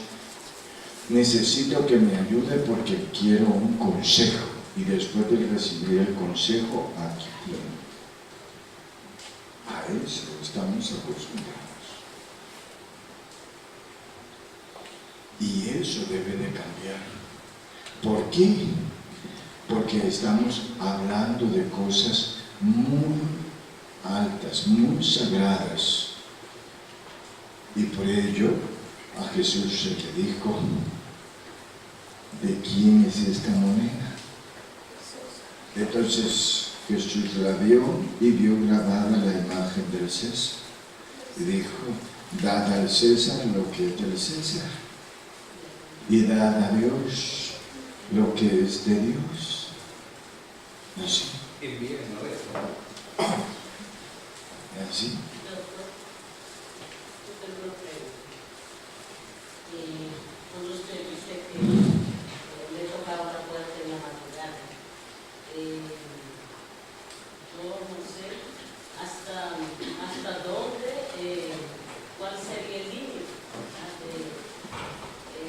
necesito que me ayude porque quiero un consejo, y después de recibir el consejo, aquí tiene. A eso estamos acostumbrados. Y eso debe de cambiar. ¿Por qué? Porque estamos hablando de cosas muy altas, muy sagradas. Y por ello a Jesús se le dijo, ¿de quién es esta moneda? Entonces, Jesús la vio y vio grabada la imagen del César. Y dijo, dad al César lo que es del César y dad a Dios lo que es de Dios. Así. Es bien, ¿no es? Así. Doctor, yo tengo una pregunta. Cuando usted dice que le tocaba una puerta en la madrugada, yo no sé hasta dónde, cuál sería el límite.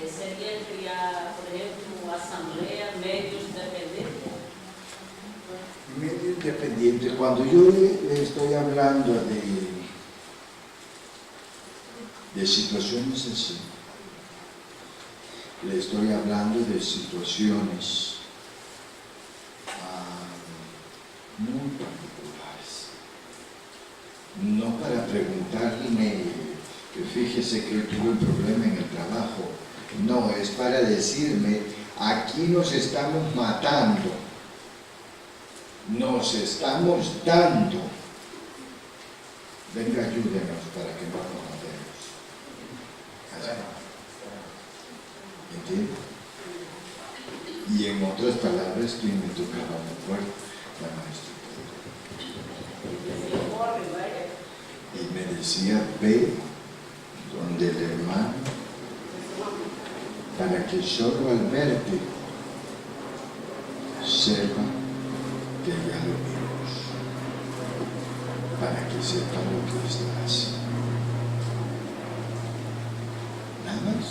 Sería entre ya, por ejemplo, asamblea, medios independientes. Medio independiente. Cuando yo le estoy hablando de situaciones así, le estoy hablando de situaciones muy particulares. No para preguntarme, que fíjese que yo tuve un problema en el trabajo. No, es para decirme, aquí nos estamos matando. Nos estamos dando. Venga, ayúdenos para que no nos matemos. ¿Entiende? Y en otras palabras, ¿quién me tocaba la puerta? La maestra. Y me decía, ve donde el hermano, para que solo al verte sepa que ya lo vimos, para que sepa lo que está haciendo. Nada más.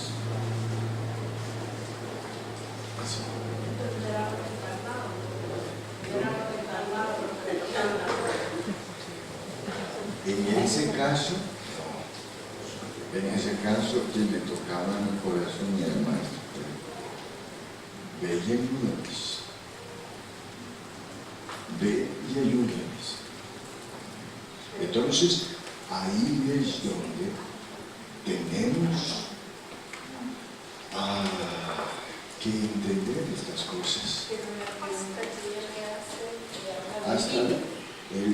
Así. En ese caso, quien le tocaba en el corazón era el maestro. Ve y ayúdales. Ve y ayúdales. Entonces, ahí es donde tenemos que entender estas cosas. Hasta dónde, el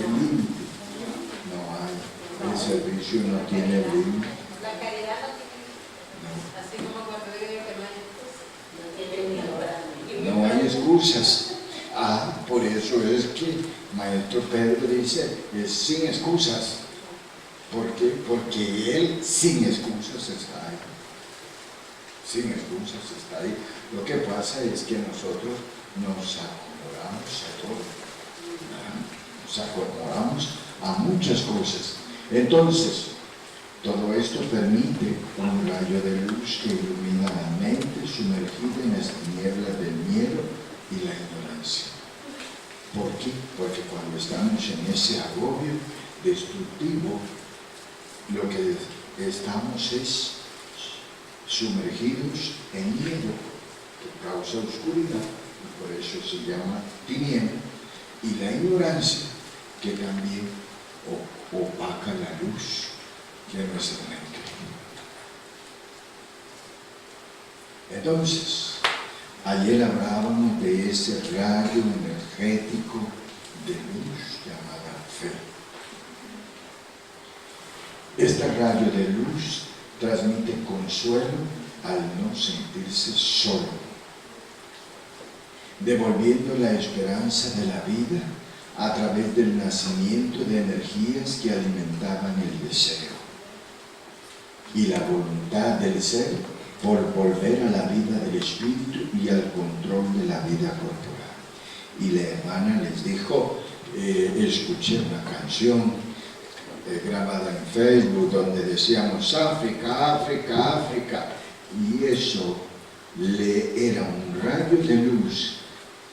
límite. No hay. El servicio no tiene límite. La caridad no tiene, así como cuando digo que no hay excusas. No hay excusas. Por eso es que Maestro Pedro dice, es sin excusas. ¿Por qué? Porque él sin excusas está ahí. Sin excusas está ahí. Lo que pasa es que nosotros nos acomodamos a todo. Nos acomodamos a muchas cosas. Entonces, todo esto permite un rayo de luz que ilumina la mente sumergida en las tinieblas del miedo y la ignorancia. ¿Por qué? Porque cuando estamos en ese agobio destructivo, lo que estamos es sumergidos en miedo, que causa oscuridad, y por eso se llama tiniebla, y la ignorancia, que también opaca la luz de nuestra mente. Entonces, ayer hablábamos de ese rayo energético de luz llamada fe. Este rayo de luz transmite consuelo al no sentirse solo, devolviendo la esperanza de la vida a través del nacimiento de energías que alimentaban el deseo y la voluntad del ser por volver a la vida del espíritu y al control de la vida corporal. Y la hermana les dijo, escuché una canción grabada en Facebook donde decíamos África, África, África, y eso era un rayo de luz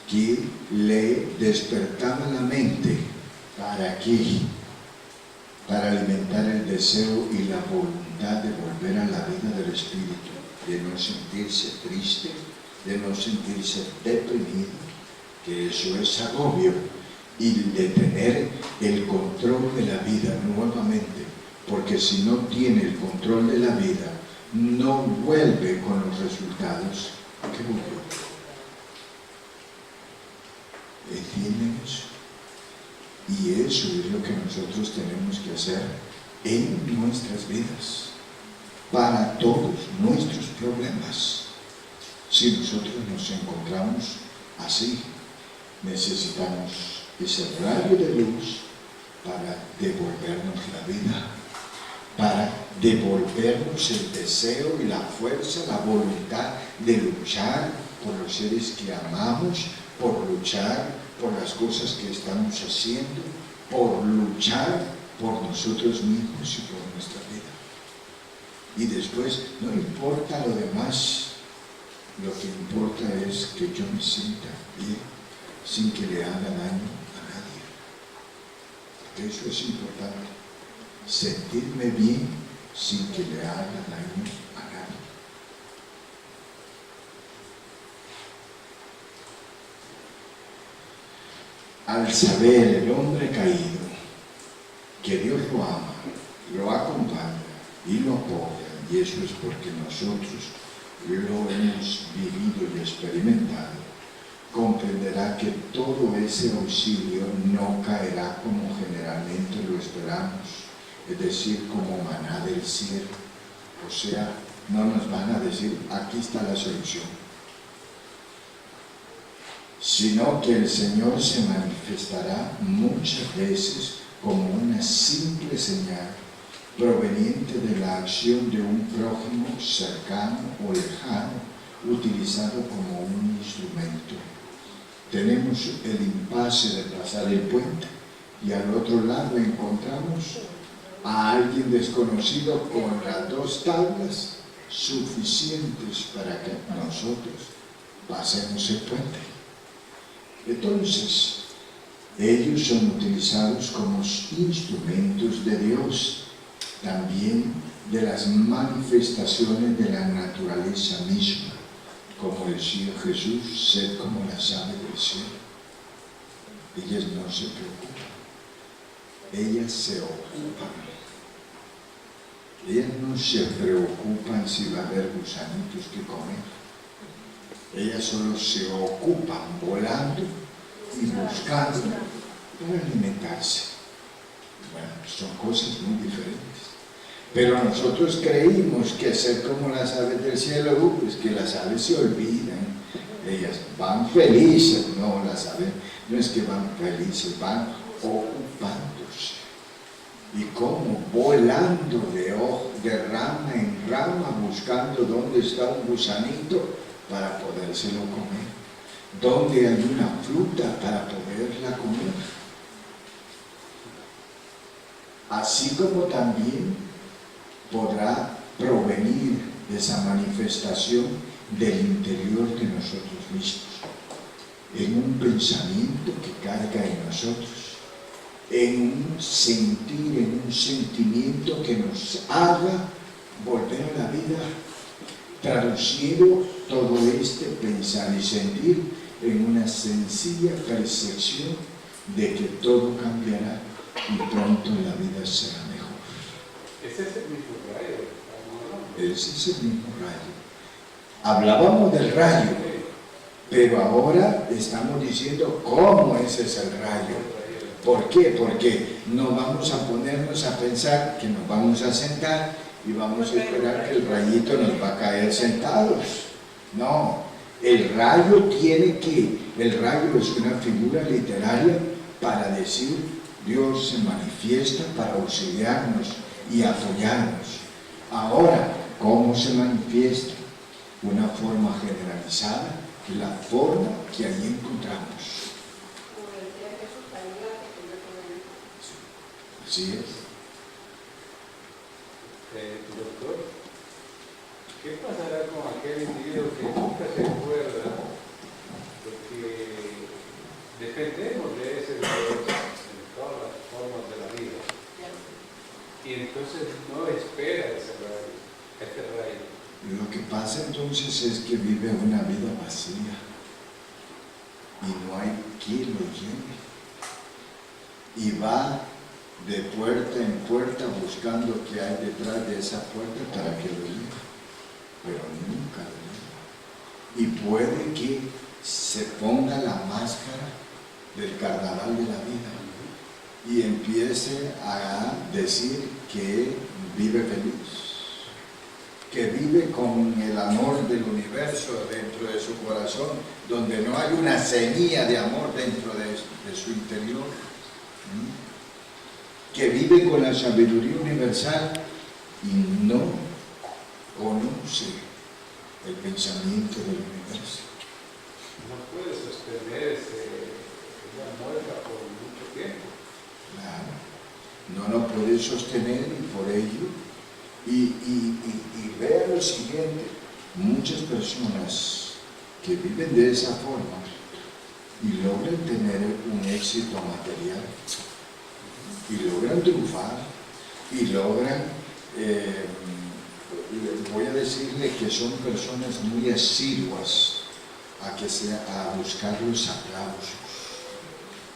que le despertaba la mente. ¿Para qué? Para alimentar el deseo y la voluntad de volver a la vida del espíritu, de no sentirse triste, de no sentirse deprimido, que eso es agobio, y de tener el control de la vida nuevamente, porque si no tiene el control de la vida, no vuelve con los resultados que volvió. ¿Entienden eso? Y eso es lo que nosotros tenemos que hacer en nuestras vidas, para todos nuestros problemas. Si nosotros nos encontramos así, necesitamos ese rayo de luz para devolvernos la vida, para devolvernos el deseo y la fuerza, la voluntad de luchar por los seres que amamos, por luchar por las cosas que estamos haciendo, por luchar por nosotros mismos y por nuestra vida. Y después, no importa lo demás, lo que importa es que yo me sienta bien, sin que le haga daño a nadie. Porque eso es importante, sentirme bien sin que le haga daño a nadie. Al saber el hombre caído que Dios lo ama, lo acompaña y lo apoya, y eso es porque nosotros lo hemos vivido y experimentado, comprenderá que todo ese auxilio no caerá como generalmente lo esperamos, es decir, como maná del cielo. O sea, no nos van a decir, aquí está la solución, sino que el Señor se manifestará muchas veces como una simple señal proveniente de la acción de un prójimo cercano o lejano, utilizado como un instrumento. Tenemos el impasse de pasar el puente y al otro lado encontramos a alguien desconocido con las 2 tablas suficientes para que nosotros pasemos el puente. Entonces, ellos son utilizados como instrumentos de Dios, también de las manifestaciones de la naturaleza misma. Como decía Jesús, sed como las aves del cielo. Ellas no se preocupan, ellas se ocupan. Ellas no se preocupan si va a haber gusanitos que comer. Ellas solo se ocupan volando y buscando para alimentarse. Bueno, son cosas muy diferentes. Pero nosotros creímos que ser como las aves del cielo, pues que las aves se olvidan, ellas van felices. No, las aves no es que van felices, van ocupándose. Y como volando de rama en rama, buscando dónde está un gusanito para podérselo comer, dónde hay una fruta para poderla comer. Así como también podrá provenir esa manifestación del interior de nosotros mismos, en un pensamiento que carga en nosotros, en un sentir, en un sentimiento que nos haga volver a la vida, traducido todo este pensar y sentir en una sencilla percepción de que todo cambiará y pronto la vida será mejor. Ese es el mismo rayo. Ese es el mismo rayo. Hablábamos del rayo, pero ahora estamos diciendo cómo ese es el rayo. ¿Por qué? Porque no vamos a ponernos a pensar que nos vamos a sentar y vamos a esperar que el rayito nos va a caer sentados. No, el rayo el rayo es una figura literaria para decir Dios se manifiesta para auxiliarnos y apoyarnos. Ahora, ¿cómo se manifiesta? Una forma generalizada, la forma que allí encontramos. Así es. Doctor, ¿qué pasará con aquel individuo que nunca se acuerda de que dependemos de ese Dios en todas las formas de la vida? Y entonces no espera ese rayo. Lo que pasa entonces es que vive una vida vacía y no hay quien lo llene. Y va de puerta en puerta buscando qué hay detrás de esa puerta para que lo lleve, pero nunca lo lleva. Y puede que se ponga la máscara del carnaval de la vida y empiece a decir que vive feliz, que vive con el amor del universo dentro de su corazón, donde no hay una semilla de amor dentro de su interior, que vive con la sabiduría universal y no conoce el pensamiento del universo. No puede sostenerse la muerta por mucho tiempo. Claro, no lo puede sostener y por ello, y vea lo siguiente, muchas personas que viven de esa forma y logran tener un éxito material, y logran triunfar, y logran, voy a decirle que son personas muy asiduas a buscar los aplausos,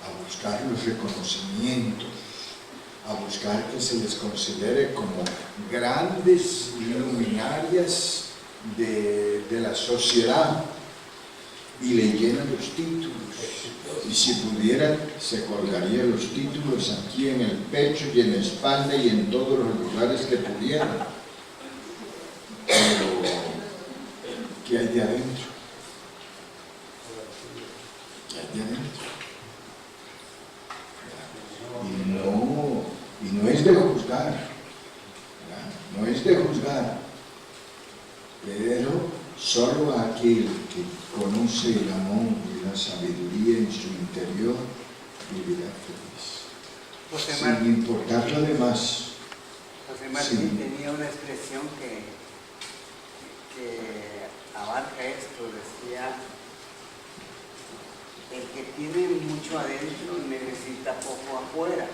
a buscar los reconocimientos, a buscar que se les considere como grandes luminarias de la sociedad, y le llenan los títulos, y si pudieran se colgarían los títulos aquí en el pecho y en la espalda y en todos los lugares que pudieran. Pero ¿qué hay de adentro? ¿Qué hay de adentro? Y no es de juzgar, ¿verdad? No es de juzgar, pero solo aquel que conoce el amor y la sabiduría en su interior vivirá feliz, sin importar lo demás. José Martín tenía una expresión que abarca esto, decía: el que tiene mucho adentro necesita poco afuera,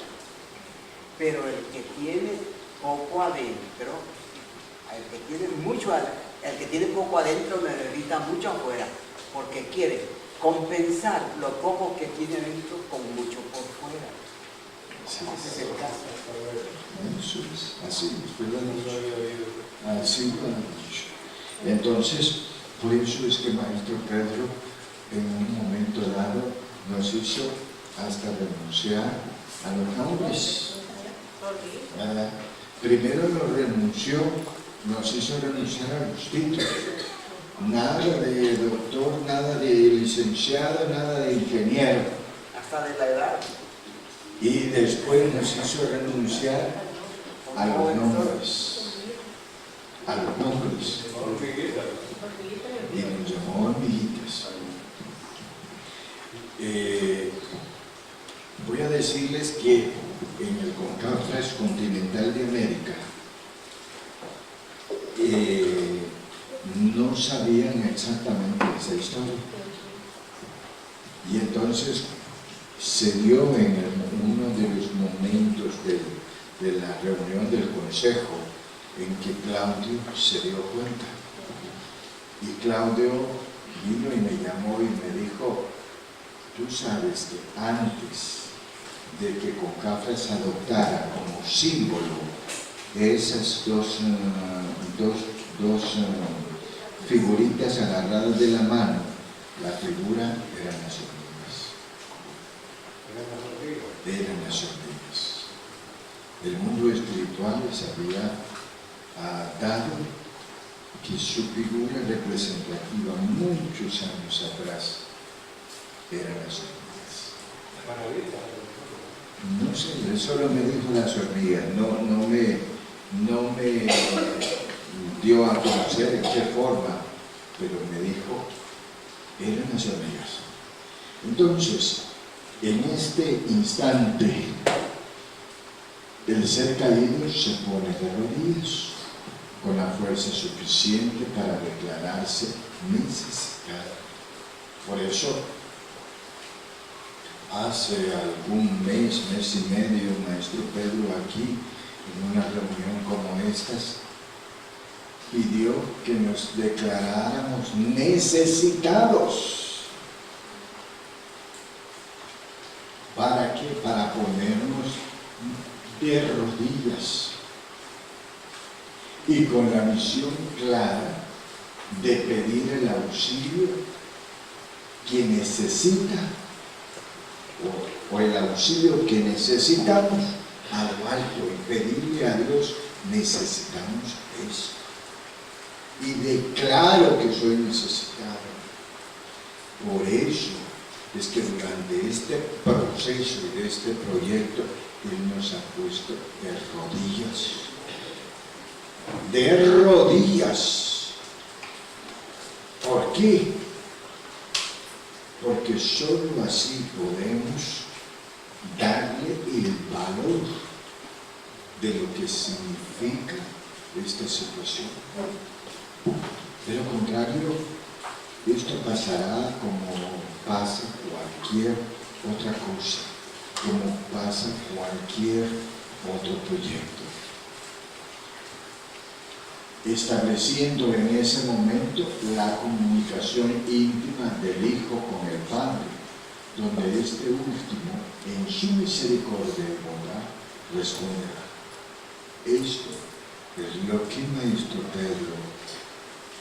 pero el que tiene poco adentro, el que tiene poco adentro necesita mucho afuera, porque quiere compensar lo poco que tiene adentro con mucho por fuera. Sí, Ese es el caso. eso es, así usted lo ha dicho. Así lo ha dicho. Entonces, por eso es que Maestro Pedro en un momento dado nos hizo hasta renunciar a los nombres. Primero nos hizo renunciar a los títulos. Nada de doctor, nada de licenciado, nada de ingeniero. Hasta de la edad. Y después nos hizo renunciar a los nombres. A los nombres. Y nos llamó hormiguitas. Voy a decirles que en el CONCAFRES Continental de América no sabían exactamente esa historia. Y entonces se dio en uno de los momentos de la reunión del consejo en que Claudio se dio cuenta. Y Claudio vino y me llamó y me dijo: tú sabes que antes de que CONCAFRES adoptara como símbolo esas dos figuritas agarradas de la mano, la figura eran las hormigas. Eran las hormigas. El mundo espiritual les había dado que su figura representativa muchos años atrás eran las hormigas. No sé, él solo me dijo las hormigas, no me dio a conocer en qué forma, pero me dijo, eran las hormigas. Entonces, en este instante, el ser caído se pone de rodillas con la fuerza suficiente para declararse necesitado. Por eso, hace algún mes y medio, Maestro Pedro aquí, en una reunión como estas, pidió que nos declaráramos necesitados. ¿Para qué? Para ponernos de rodillas y con la misión clara de pedir el auxilio que necesita o el auxilio que necesitamos a lo alto y pedirle a Dios, necesitamos esto. Y declaro que soy necesitado. Por eso es que durante este proceso y de este proyecto, Él nos ha puesto de rodillas. De rodillas. ¿Por qué? Porque solo así podemos darle el valor de lo que significa esta situación. De lo contrario, esto pasará como pasa cualquier otra cosa, como pasa cualquier otro proyecto. Estableciendo en ese momento la comunicación íntima del Hijo con el Padre, donde este último, en su misericordia y bondad, responderá. Esto es lo que Maestro Pedro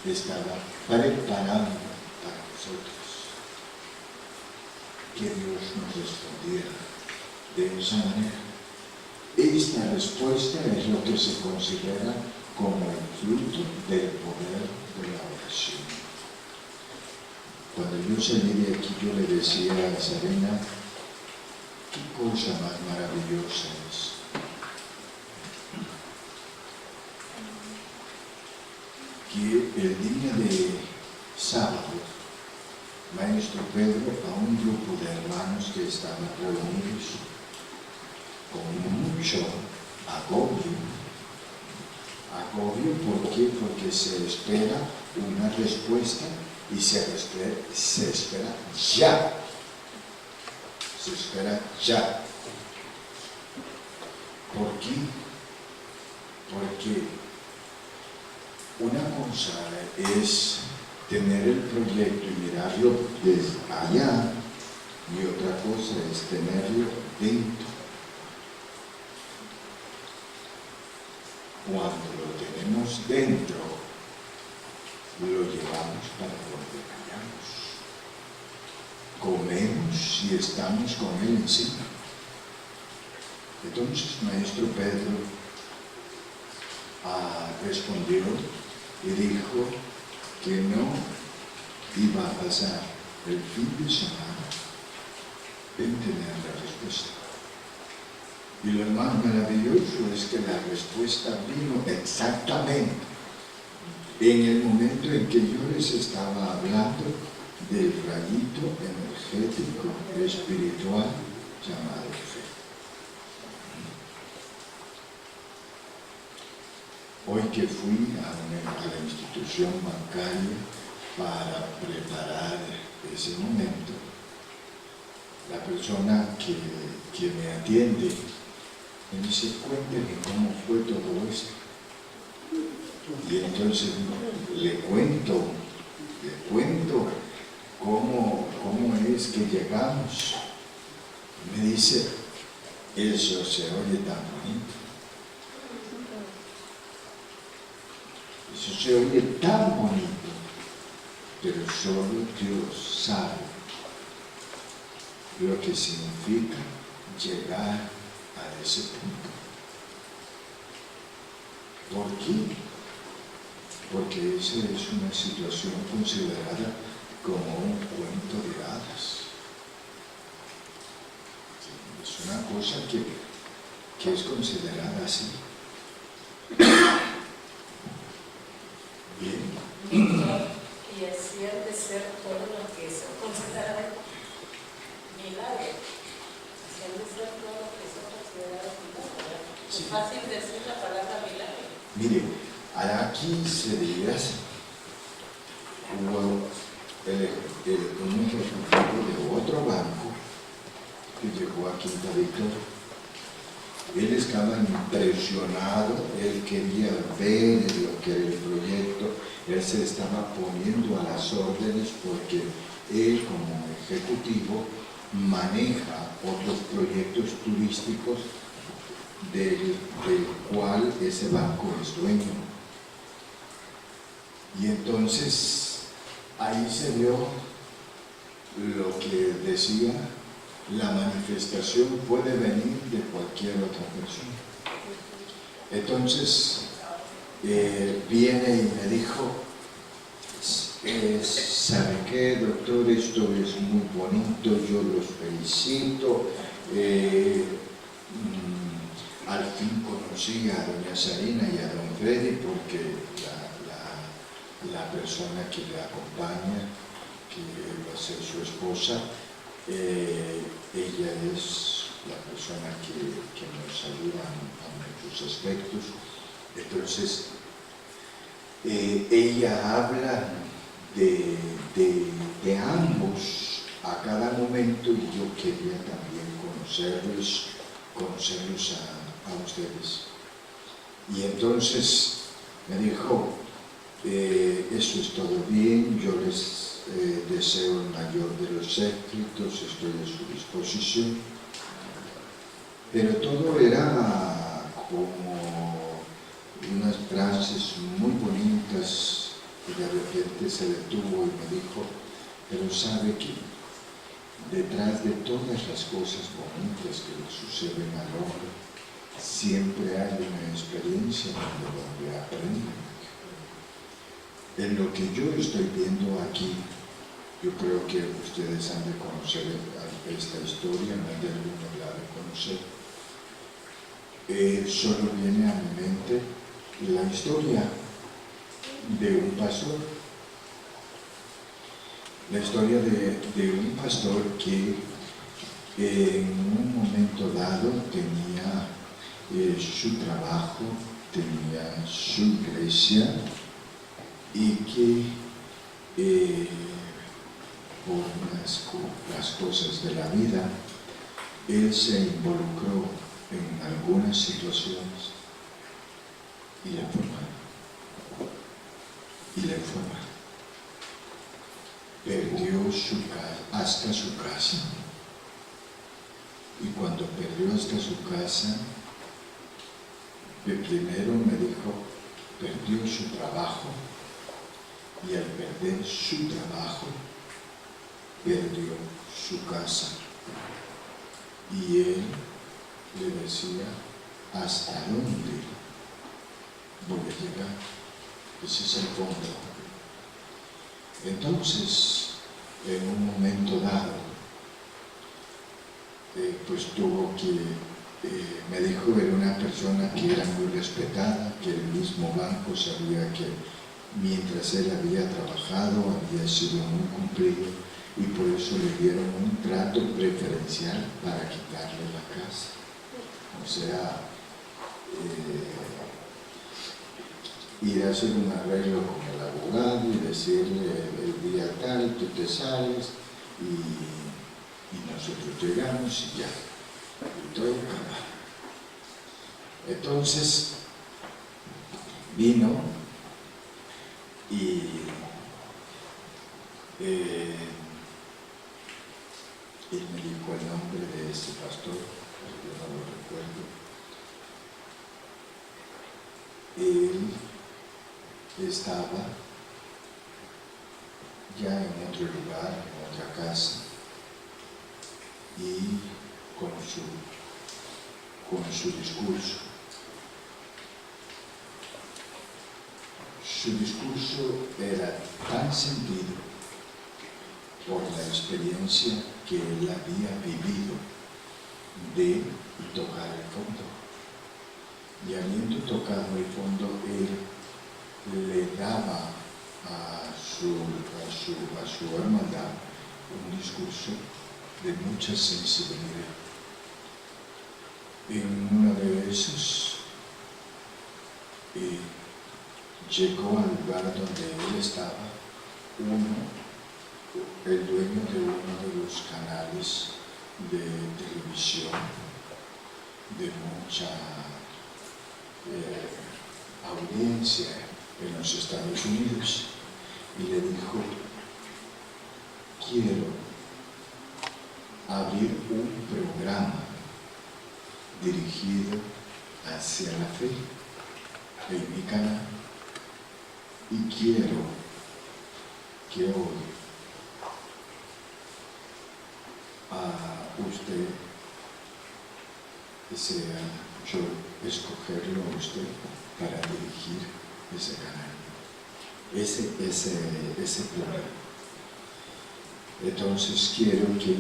estaba preparando para nosotros. Que Dios nos respondiera de esa manera. Esta respuesta es lo que se considera como el fruto del poder de la oración. Cuando yo salí de aquí, yo le decía a Serena, qué cosa más maravillosa es. Que el día de sábado, Maestro Pedro, a un grupo de hermanos que estaban reunidos con mucho agobio. Agobio, ¿por qué? Porque se espera una respuesta y se espera ya. Se espera ya. ¿Por qué? Porque una cosa es tener el proyecto y mirarlo desde allá, y otra cosa es tenerlo dentro. Cuando lo tenemos dentro, lo llevamos para donde vayamos. Comemos y estamos con Él encima. Entonces, Maestro Pedro respondió y dijo que no iba a pasar el fin de semana en tener la respuesta. Y lo más maravilloso es que la respuesta vino exactamente en el momento en que yo les estaba hablando del rayito energético espiritual llamado fe. Hoy que fui a la institución bancaria para preparar ese momento, la persona que me atiende me dice, cuénteme cómo fue todo esto. Y entonces le cuento cómo es que llegamos. Me dice, eso se oye tan bonito. Eso se oye tan bonito, pero solo Dios sabe lo que significa llegar a ese punto. ¿Por qué? Porque esa es una situación considerada como un cuento de hadas. Es una cosa que es considerada así. Bien. Y así han de ser todo lo que se considera milagro. Así han de ser todo lo que se considera milagro. Sí. Es fácil decir la palabra milagro. Mire, a 15 días hubo un ejecutivo de otro banco que llegó a Quinta Victoria. Él estaba impresionado, él quería ver lo que era el proyecto, él se estaba poniendo a las órdenes porque él como ejecutivo maneja otros proyectos turísticos del cual ese banco es dueño. Y entonces ahí se vio lo que decía la manifestación puede venir de cualquier otra persona. Entonces, viene y me dijo, ¿sabe qué, doctor? Esto es muy bonito, yo los felicito. Al fin conocí a doña Sarina y a don Freddy, porque la persona que le acompaña, que va a ser su esposa, ella es la persona que nos ayuda en muchos aspectos. Entonces, ella habla de ambos a cada momento, y yo quería también conocerlos a ustedes. Y entonces me dijo, eso es todo bien, yo les deseo el mayor de los éxitos, estoy a su disposición. Pero todo era como unas frases muy bonitas, y de repente se detuvo y me dijo, pero ¿sabe qué? Detrás de todas las cosas bonitas que le suceden al hombre, siempre hay una experiencia donde aprende. En lo que yo estoy viendo aquí, yo creo que ustedes han de conocer esta historia, más de algunos la han de conocer. Solo viene a mi mente la historia de un pastor. La historia de un pastor que en un momento dado tenía su trabajo, tenía su iglesia, y que por las cosas de la vida, él se involucró en algunas situaciones y le formaron. Perdió hasta su casa, y cuando perdió hasta su casa, primero me dijo, perdió su trabajo, y al perder su trabajo, perdió su casa. Y él le decía, ¿hasta dónde voy a llegar? Ese es el fondo. Entonces, en un momento dado, pues tuvo que, me dijo, era una persona que era muy respetada, que el mismo banco sabía que mientras él había trabajado había sido muy cumplido, y por eso le dieron un trato preferencial para quitarle la casa. O sea, ir a hacer un arreglo con el abogado y decirle el día tal, tú te sales y nosotros llegamos y ya, y todo acaba. Entonces vino y él me dijo el nombre de ese pastor, pero yo no lo recuerdo. Él estaba ya en otro lugar, en otra casa, y con su discurso. Su discurso era tan sentido por la experiencia que él había vivido de tocar el fondo. Y habiendo tocado el fondo, él le daba a su hermandad un discurso de mucha sensibilidad. En uno de esos, llegó al lugar donde él estaba el dueño de uno de los canales de televisión de mucha audiencia en los Estados Unidos, y le dijo, quiero abrir un programa dirigido hacia la fe en mi canal, y quiero que hoy usted desea yo escogerlo a usted para dirigir ese canal, ese programa. Entonces quiero que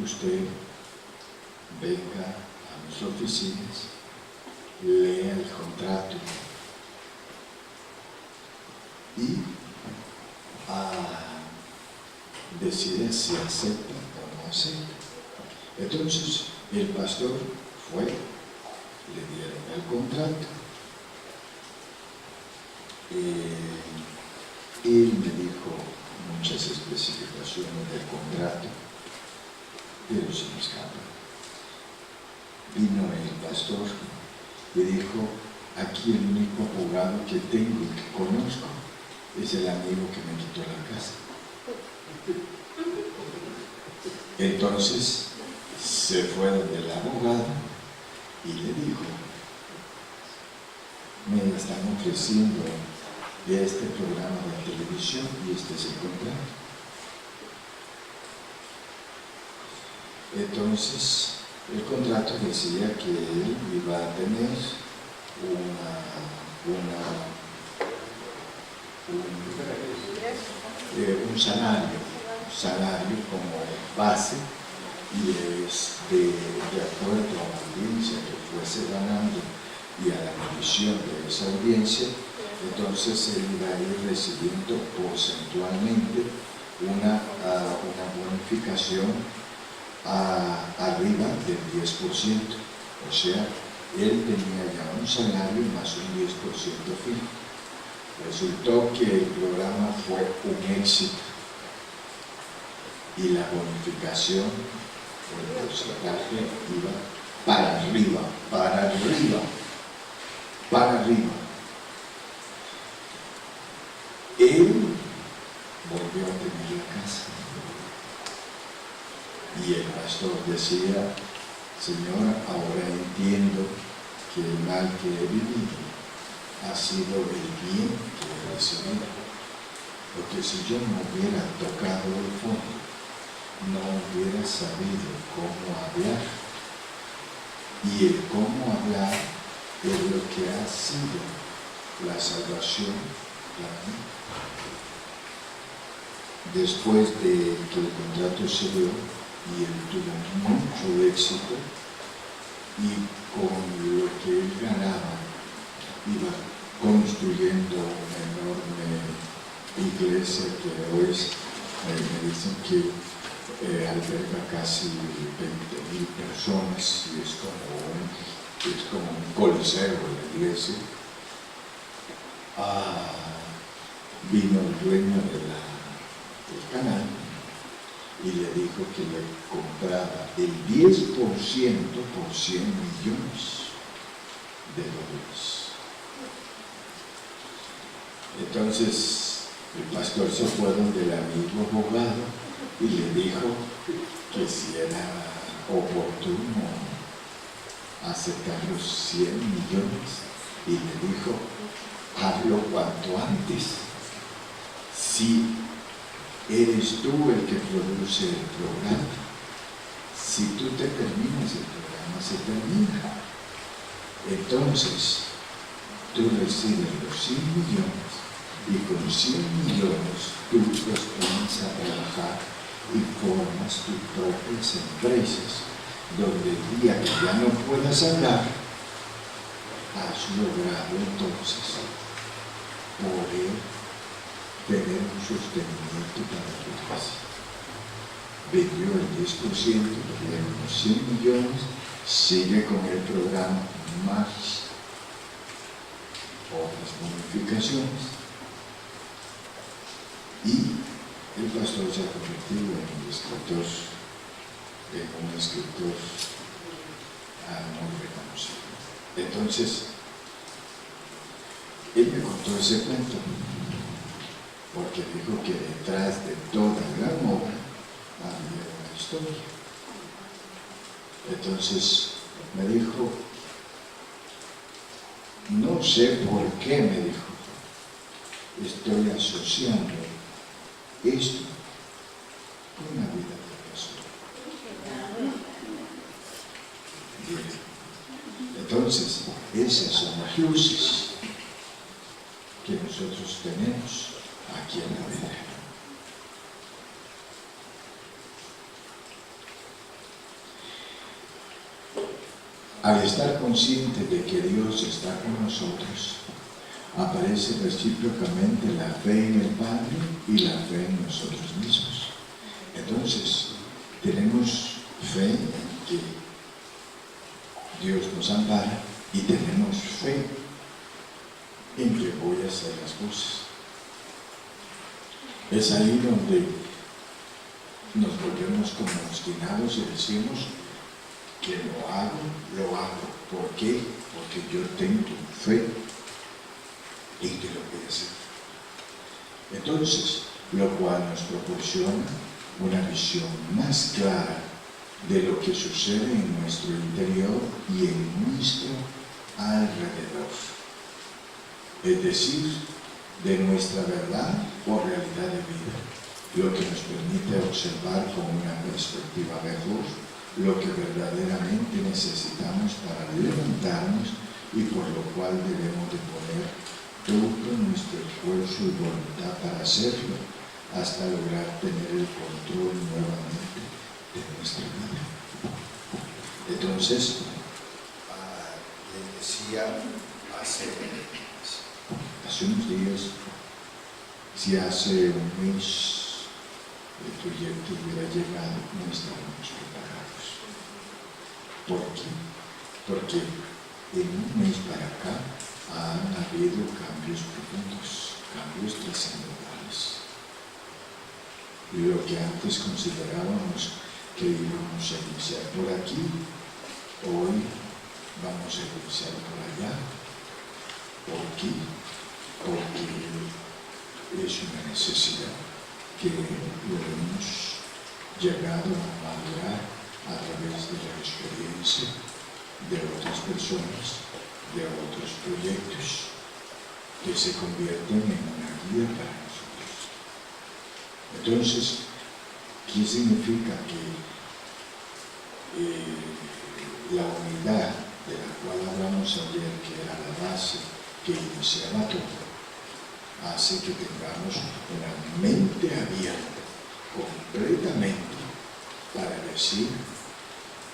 usted venga a mis oficinas, lea el contrato y decida si acepta o no acepta. Entonces el pastor fue, le dieron el contrato, él me dijo muchas especificaciones del contrato, pero se me escapa. Vino el pastor y dijo, aquí el único abogado que tengo y que conozco es el amigo que me quitó la casa. Entonces se fue del abogado y le dijo, me están ofreciendo este programa de televisión y este es el contrato. Entonces el contrato decía que él iba a tener un salario como base, y de acuerdo a la audiencia que fuese ganando y a la medición de esa audiencia, entonces él iba a ir recibiendo porcentualmente una bonificación arriba del 10%. O sea, él tenía ya un salario más un 10% fijo. Resultó que el programa fue un éxito y la bonificación, el porcentaje iba para arriba, para arriba, para arriba. Él volvió a tener la casa y el pastor decía, Señora, ahora entiendo que el mal que he vivido ha sido el bien que he recibido, porque si yo no hubiera tocado el fondo, no hubiera sabido cómo hablar, y el cómo hablar es lo que ha sido la salvación para mí. Después de que el contrato se dio y él tuvo mucho éxito, y con lo que él ganaba iba construyendo una enorme iglesia que hoy me dicen que alberga casi 20.000 personas y es como un coliseo la iglesia. Vino el dueño del canal y le dijo que le compraba el 10% por 100 millones de dólares. Entonces el pastor se fue donde el amigo abogado y le dijo que si era oportuno aceptar los 100 millones, y le dijo, hazlo cuanto antes. Si eres tú el que produce el programa, si tú te terminas, el programa se termina. Entonces, tú recibes los 100 millones y con 100 millones tú los pones a trabajar y formas tus propias empresas, donde el día que ya no puedas andar, has logrado entonces poder tener un sostenimiento para tu casa. Vendió el 10%, de unos 100 millones, sigue con el programa más otras bonificaciones, y el pastor se ha convertido en un escritor muy reconocido. Entonces, él me contó ese cuento, porque dijo que detrás de toda gran obra había una historia. Entonces me dijo, no sé por qué, me dijo, estoy asociando esto con la vida del pastor. Entonces, esas son las luces que nosotros tenemos aquí en la vida. Al estar consciente de que Dios está con nosotros, aparece recíprocamente la fe en el Padre y la fe en nosotros mismos. Entonces, tenemos fe en que Dios nos ampara y tenemos fe en que voy a hacer las cosas. Es ahí donde nos volvemos como obstinados y decimos que lo hago. ¿Por qué? Porque yo tengo fe en que lo voy a hacer. Entonces, lo cual nos proporciona una visión más clara de lo que sucede en nuestro interior y en nuestro alrededor. Es decir, de nuestra verdad o realidad de vida, lo que nos permite observar con una perspectiva mejor lo que verdaderamente necesitamos para levantarnos y por lo cual debemos de poner todo nuestro esfuerzo y voluntad para hacerlo hasta lograr tener el control nuevamente de nuestra vida. Entonces, les decía hace unos días, si hace un mes el proyecto hubiera llegado, no estábamos preparados. ¿Por qué? Porque en un mes para acá han habido cambios profundos, cambios trascendentales. Lo que antes considerábamos que íbamos a iniciar por aquí, hoy vamos a iniciar por allá. ¿Por qué? Porque es una necesidad que lo hemos llegado a madurar a través de la experiencia de otras personas, de otros proyectos que se convierten en una guía para nosotros. Entonces, ¿qué significa? Que la unidad de la cual hablamos ayer, que era la base que iniciaba todo, hace que tengamos una mente abierta completamente para decir,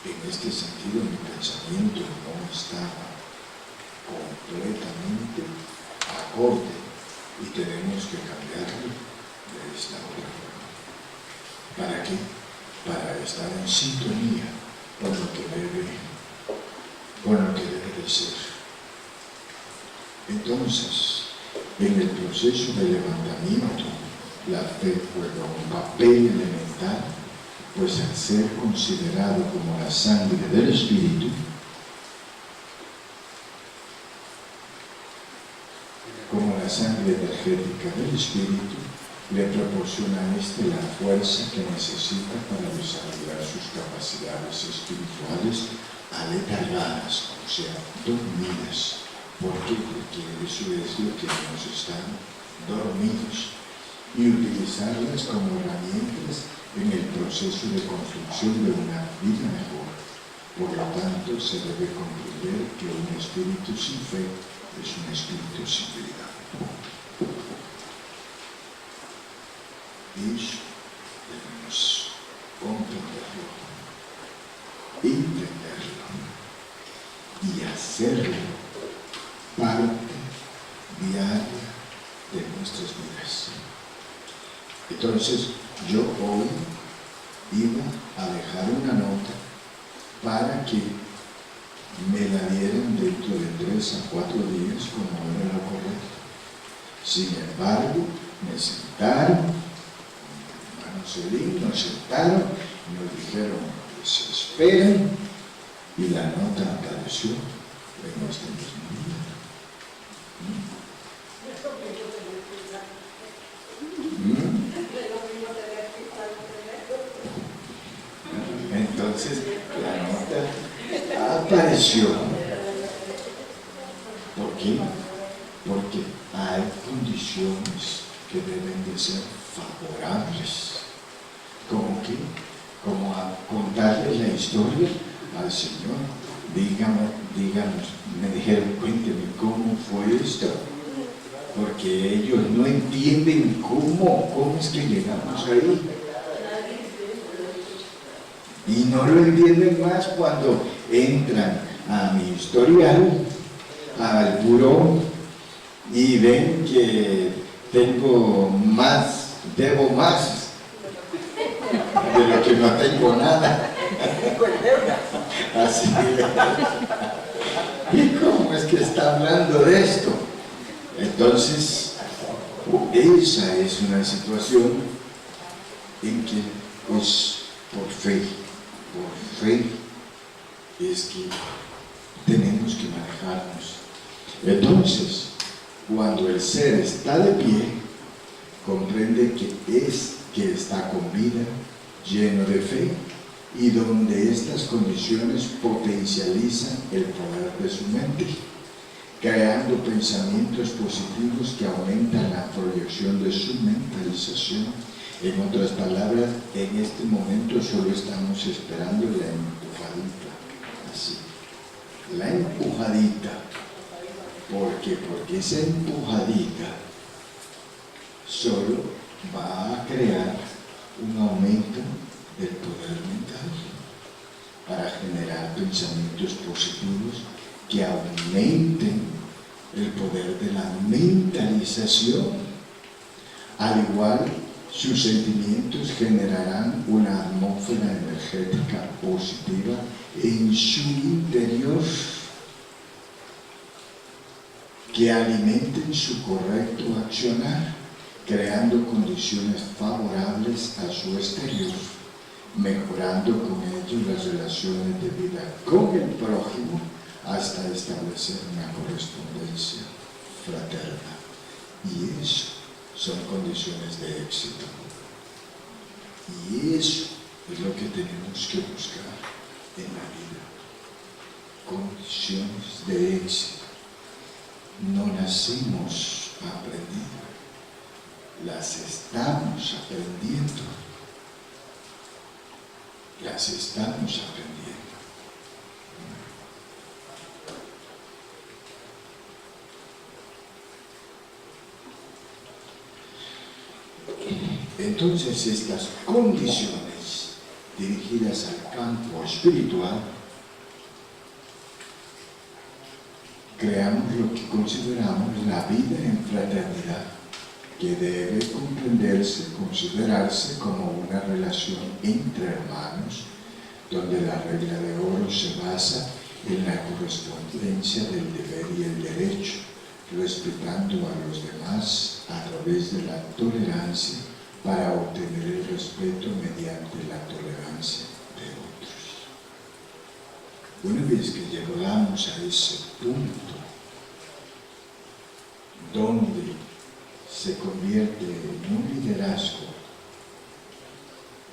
en este sentido mi pensamiento no estaba completamente acorde y tenemos que cambiarlo de esta otra forma. ¿Para qué? Para estar en sintonía con lo que debe de ser. Entonces, en el proceso de levantamiento, la fe juega un papel elemental, pues al ser considerado como la sangre del Espíritu, como la sangre energética del Espíritu, le proporciona a este la fuerza que necesita para desarrollar sus capacidades espirituales aletargadas, o sea, dormidas. ¿Por qué? Porque eso es lo que hemos estado dormidos, y utilizarlas como herramientas en el proceso de construcción de una vida mejor. Por lo tanto, se debe comprender que un espíritu sin fe es un espíritu sin vida. Eso debemos comprenderlo, entenderlo y hacerlo parte diaria de nuestras vidas. Entonces, yo hoy iba a dejar una nota para que me la dieran dentro de 3 a 4 días como era lo correcto. Sin embargo, me sentaron, nos sentaron y nos dijeron que se esperen, y la nota apareció en este mismo día. Entonces, la nota apareció. ¿Por qué? Porque hay condiciones que deben de ser favorables. ¿Cómo qué? Como a contarle la historia al Señor Díganos, me dijeron, cuénteme cómo fue esto, porque ellos no entienden cómo es que llegamos ahí. Y no lo entienden más cuando entran a mi historial, al buró, y ven que debo más de lo que no tengo nada. Así. ¿Y cómo es que está hablando de esto? Entonces, esa es una situación en que, pues, por fe es que tenemos que manejarnos. Entonces, cuando el ser está de pie, comprende que está con vida, lleno de fe, y donde estas condiciones potencializan el poder de su mente, creando pensamientos positivos que aumentan la proyección de su mentalización. En otras palabras, en este momento solo estamos esperando la empujadita, así, la empujadita. ¿Por qué? Porque esa empujadita solo va a crear un aumento del poder mental para generar pensamientos positivos que aumenten el poder de la mentalización. Al igual, sus sentimientos generarán una atmósfera energética positiva en su interior que alimenten su correcto accionar, creando condiciones favorables a su exterior, mejorando con ello las relaciones de vida con el prójimo hasta establecer una correspondencia fraterna. Y eso son condiciones de éxito. Y eso es lo que tenemos que buscar en la vida. Condiciones de éxito. No nacimos aprendiendo, las estamos aprendiendo. Las estamos aprendiendo. Entonces, estas condiciones dirigidas al campo espiritual, creamos lo que consideramos la vida en fraternidad, que debe considerarse como una relación entre hermanos, donde la regla de oro se basa en la correspondencia del deber y el derecho, respetando a los demás a través de la tolerancia para obtener el respeto mediante la tolerancia de otros. Una vez que llegamos a ese punto donde se convierte en un liderazgo,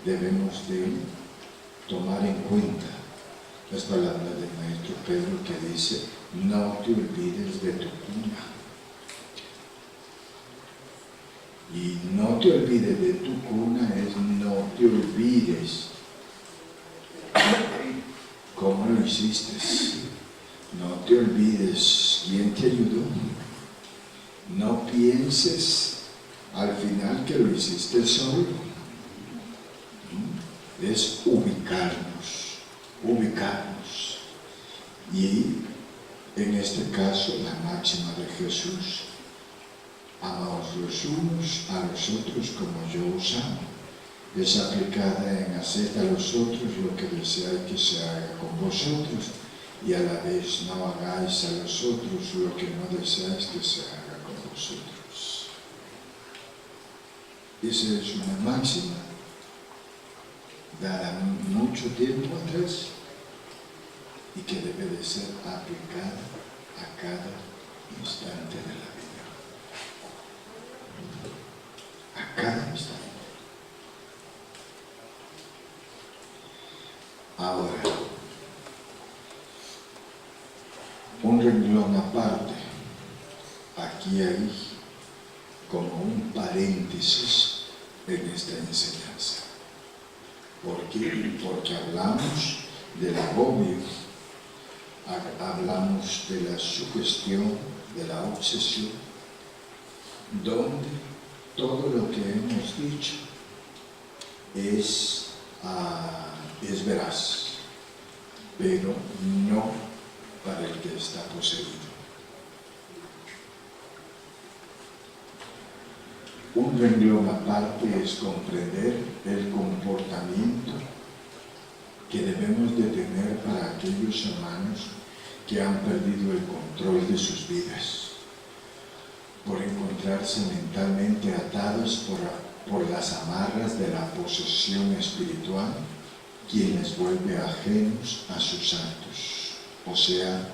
debemos de tomar en cuenta las palabras del maestro Pedro que dice: no te olvides de tu cuna. Y no te olvides de tu cuna es no te olvides cómo lo hiciste. No te olvides quién te ayudó. No pienses al final que lo hiciste solo. Es ubicarnos. Y en este caso la máxima de Jesús: amaos los unos a los otros como yo os amo, es aplicada en hacer a los otros lo que deseáis que se haga con vosotros, y a la vez no hagáis a los otros lo que no deseáis que se haga con vosotros. Esa es una máxima dada mucho tiempo atrás y que debe de ser aplicada a cada instante de la vida. A cada instante. Ahora, un renglón aparte, aquí hay como un paréntesis en esta enseñanza. ¿Por qué? Porque hablamos del agobio, hablamos de la sugestión, de la obsesión, donde todo lo que hemos dicho es veraz, pero no para el que está poseído. Un renglón aparte es comprender el comportamiento que debemos de tener para aquellos hermanos que han perdido el control de sus vidas, por encontrarse mentalmente atados por las amarras de la posesión espiritual, quien les vuelve ajenos a sus actos, o sea,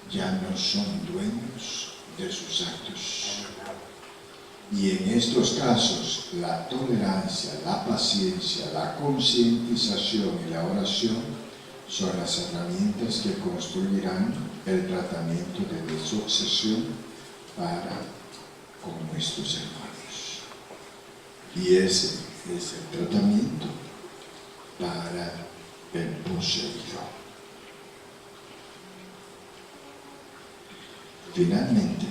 ya no son dueños de sus actos. Y en estos casos, la tolerancia, la paciencia, la concientización y la oración son las herramientas que construirán el tratamiento de desobsesión para con nuestros hermanos. Y ese es el tratamiento para el poseído. Finalmente,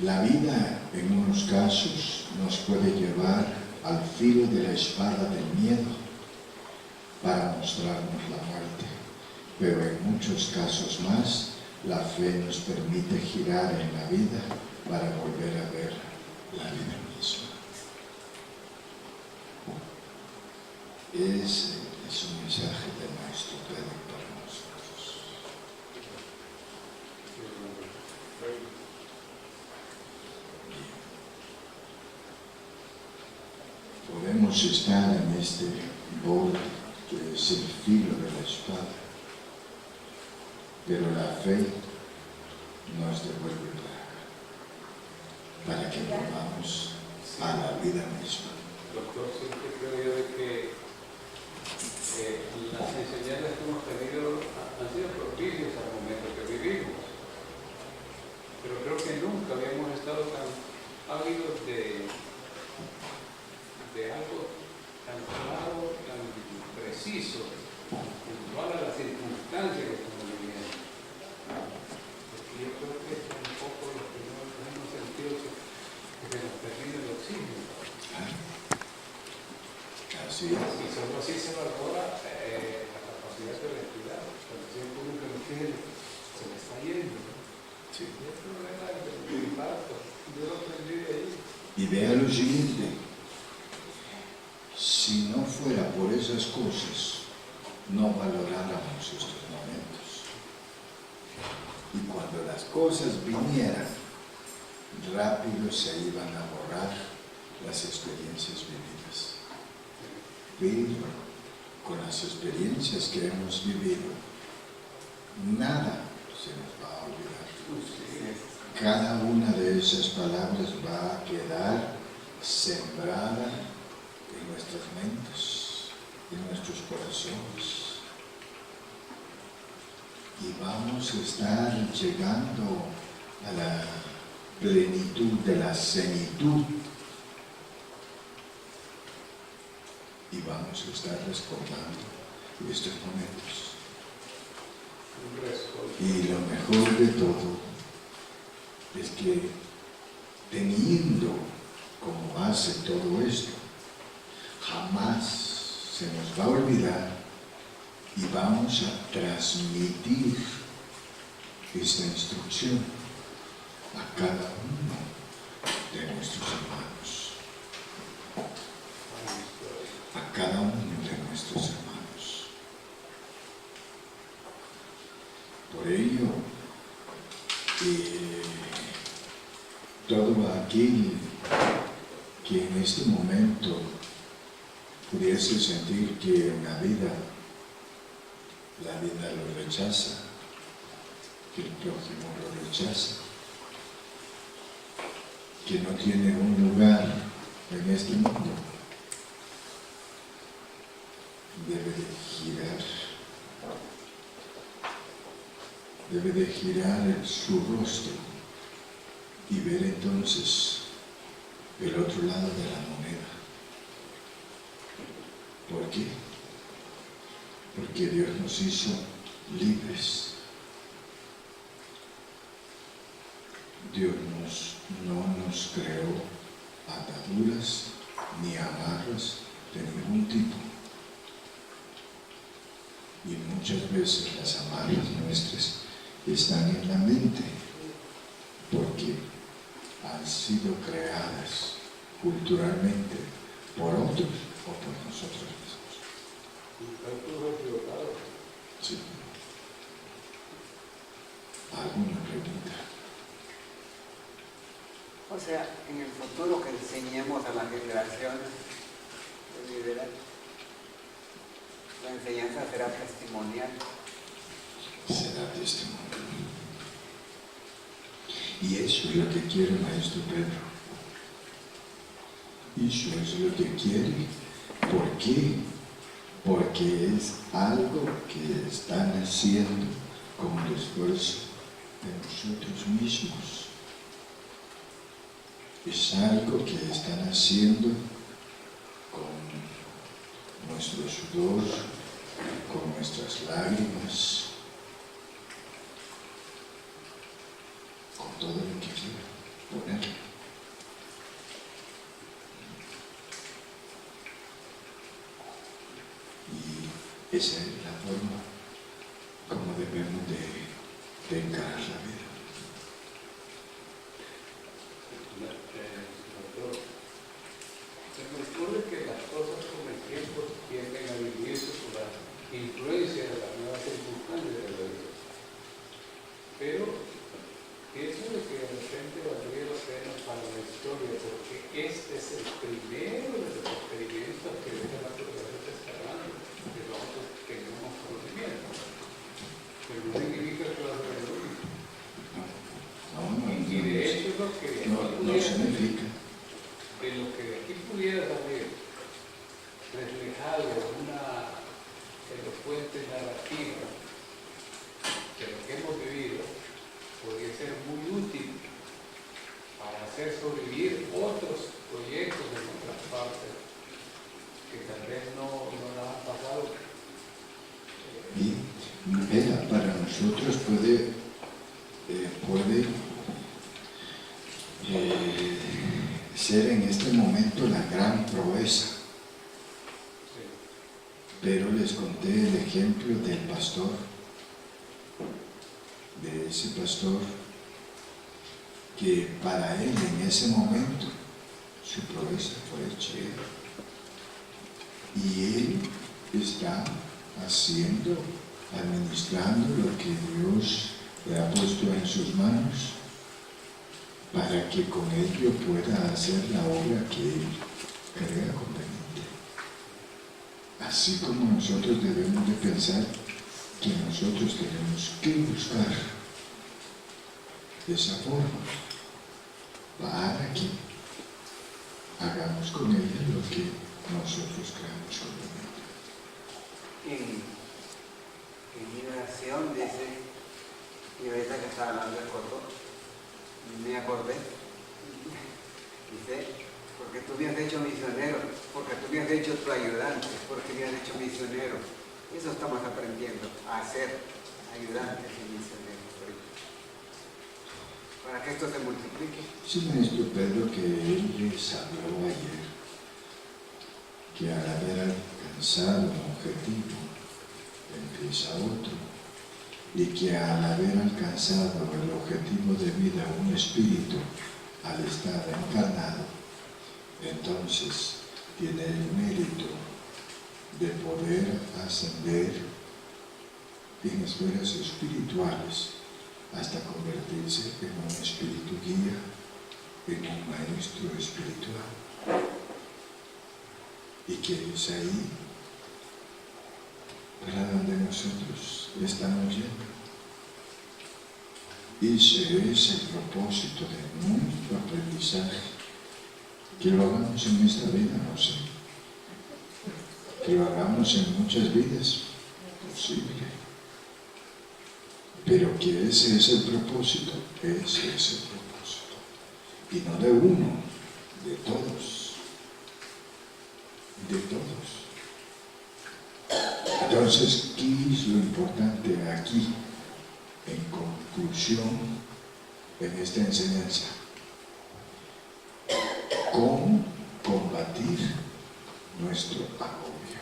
la vida en unos casos nos puede llevar al filo de la espada del miedo para mostrarnos la muerte, pero en muchos casos más la fe nos permite girar en la vida para volver a ver la vida misma. Ese es un mensaje de nuestro Pedro para nosotros. Podemos estar en este borde que es el filo de la espada, pero la fe nos devuelve para que volvamos a la vida misma. Doctor, siempre creo yo de que las enseñanzas que hemos tenido han sido propicias al momento que vivimos, pero creo que nunca habíamos estado tan ávidos de algo tan claro, tan preciso, puntual a las circunstancias que estamos viviendo. Porque yo creo que es un poco lo que no hemos sentido que se nos termina el oxígeno. Así es. Y solo así se valora la capacidad de respirar. Cuando siempre uno que no quiere, se le está yendo. Sí. Y el problema del impacto, yo lo aprendí de ahí. Y vea lo siguiente. Si no fuera por esas cosas, no valoráramos estos momentos. Y cuando las cosas vinieran, rápido se iban a borrar las experiencias vividas. Pero con las experiencias que hemos vivido, nada se nos va a olvidar. Cada una de esas palabras va a quedar sembrada en nuestras mentes, en nuestros corazones. Y vamos a estar llegando a la plenitud de la senitud. Y vamos a estar recordando estos momentos. Y lo mejor de todo es que teniendo como base todo esto, jamás se nos va a olvidar y vamos a transmitir esta instrucción a cada uno de nuestros hermanos. A cada uno de nuestros hermanos. Por ello, todo aquel que en este momento pudiese sentir que en la vida lo rechaza, que el prójimo lo rechaza, que no tiene un lugar en este mundo, debe de girar su rostro y ver entonces el otro lado de la moneda. ¿Por qué? porque Dios nos hizo libres. Dios no nos creó ataduras ni amarras de ningún tipo. Y muchas veces las amarras nuestras están en la mente, porque han sido creadas culturalmente por otros o por nosotros mismos. Sí. ¿Alguna pregunta? O sea, en el futuro que enseñemos a las generaciones de liderar, la enseñanza será testimonial. Será testimonio. Y eso es lo que quiere el Maestro Pedro. Eso es lo que quiere. ¿Por qué? Porque es algo que están haciendo con el esfuerzo de nosotros mismos. Es algo que están haciendo con nuestro sudor, con nuestras lágrimas, con todo lo que quiera ponerle. Y esa es la forma como debemos de encarar la vida. Doctor, se me ocurre que las cosas con el tiempo tienden a vivirse por la influencia de las nuevas circunstancias de la vida. Pero eso de que de repente valdría la pena para la historia, porque este es el primero de los experimentos que deja la naturaleza descargando, de los que tenemos conocimiento. Pero no significa que va a ser el único. Y de hecho lo que no significa. de lo que de aquí pudiera salir reflejado en una elocuente narrativa de lo que hemos vivido, podría ser muy útil para hacer sobrevivir otros proyectos en otras partes que tal vez no nos han pasado. Y para nosotros puede ser en este momento la gran proeza. Sí. Pero les conté el ejemplo del pastor, de ese pastor que para él en ese momento su proeza fue chévere. Y él está haciendo, administrando lo que Dios le ha puesto en sus manos para que con ello pueda hacer la obra que él crea conveniente. Así como nosotros debemos de pensar que nosotros tenemos que buscar esa forma para que hagamos con ella lo que nosotros creamos conveniente. En mi oración dice, y ahorita que estaba hablando de Coto, me acordé, dice, porque tú me has hecho misionero, porque tú me has hecho tu ayudante, porque me has hecho misionero. Eso estamos aprendiendo, a ser ayudantes y misioneros. Para que esto se multiplique. Sí, Maestro Pedro, que él les habló ayer, que al haber alcanzado un objetivo, empieza otro, y que al haber alcanzado el objetivo de vida, un espíritu, al estar encarnado, entonces tiene el mérito de poder ascender en esferas espirituales hasta convertirse en un espíritu guía, en un maestro espiritual. Y que es ahí para donde nosotros estamos yendo. Ese es el propósito de nuestro aprendizaje. Que lo hagamos en esta vida, no sé. Que lo hagamos en muchas vidas, posible. Pero que ese es el propósito, ese es el propósito. Y no de uno, de todos. De todos. Entonces, Entonces, ¿qué es lo importante aquí, en conclusión, en esta enseñanza? ¿Cómo combatir nuestro agobio?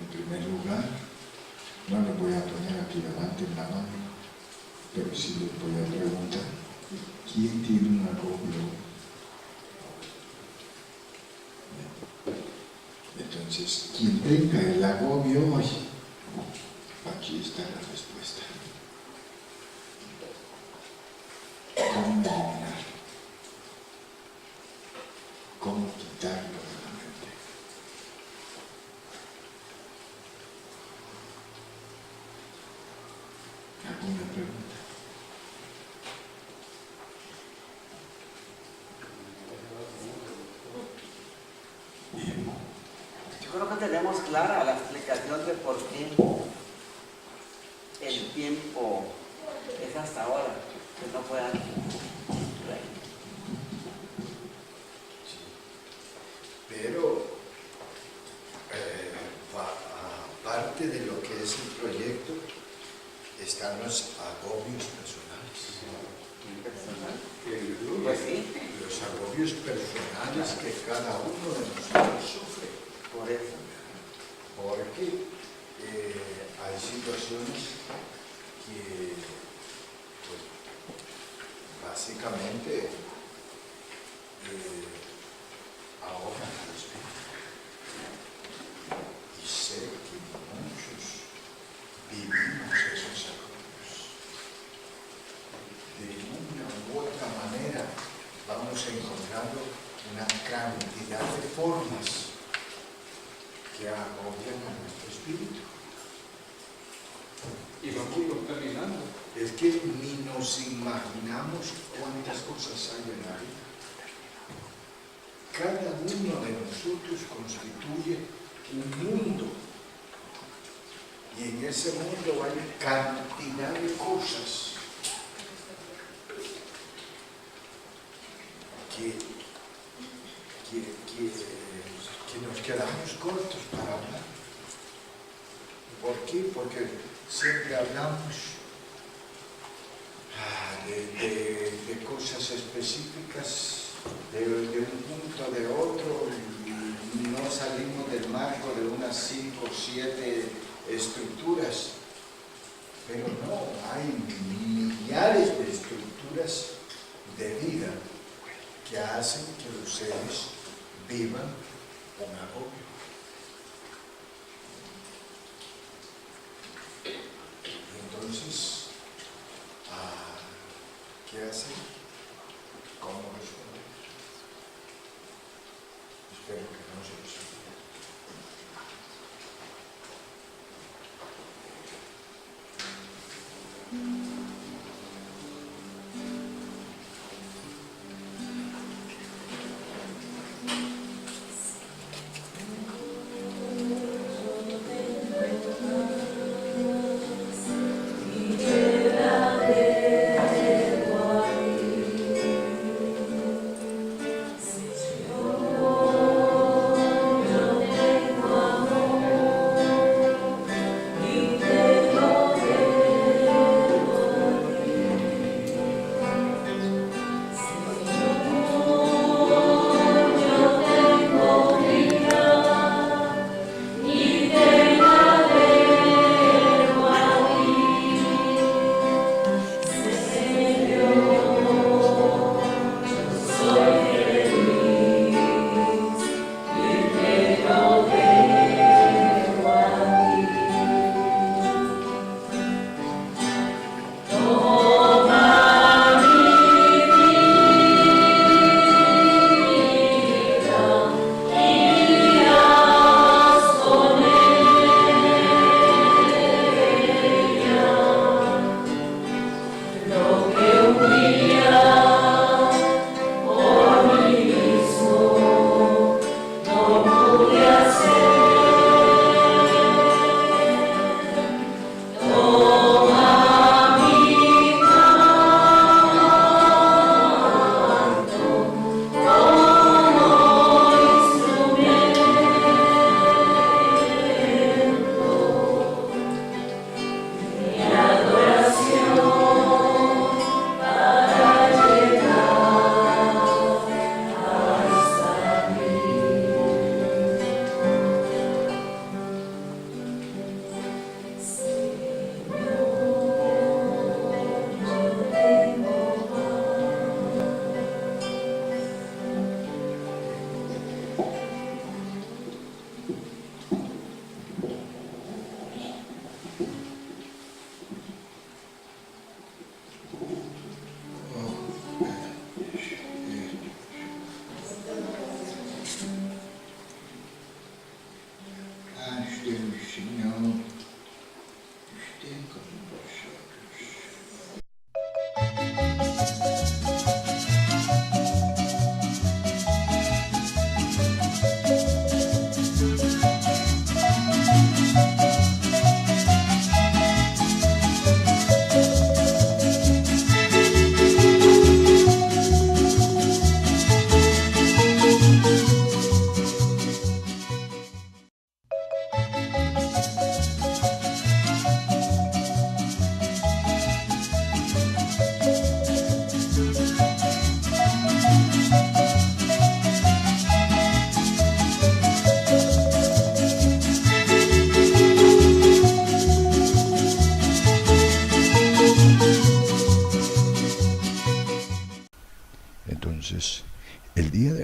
En primer lugar, no le voy a poner aquí delante en la mano, pero sí les voy a preguntar, ¿quién tiene un agobio? Entonces, quien tenga el agobio hoy, aquí está la respuesta. ¿Cómo eliminarlo? ¿Cómo quitarlo de la mente? ¿Alguna pregunta? Yo creo que tenemos clara la explicación de por qué el tiempo es hasta ahora, que no fue antes. Pero aparte de lo que es el proyecto, están los agobios personales. Pues sí, Los agobios personales que cada uno de nosotros sufre. por eso. Porque hay situaciones que, pues, básicamente ahogan al espíritu. Y sé que muchos vivimos esos agobios. De una u otra manera vamos encontrando una cantidad de formas que agobian a nuestro espíritu. Y vamos caminando. Es que ni nos imaginamos cuántas cosas hay en la vida. Cada uno de nosotros constituye un mundo. Y en ese mundo hay cantidad de cosas que nos quedamos cortos para hablar. ¿Por qué? Porque siempre hablamos de cosas específicas, de un punto de otro, y no salimos del marco de unas 5 o 7 estructuras. Pero no, hay millares de estructuras de vida que hacen que los seres vivan un agobio. Entonces, ¿qué hacer? ¿Cómo resolver? Espero que no se resuelva.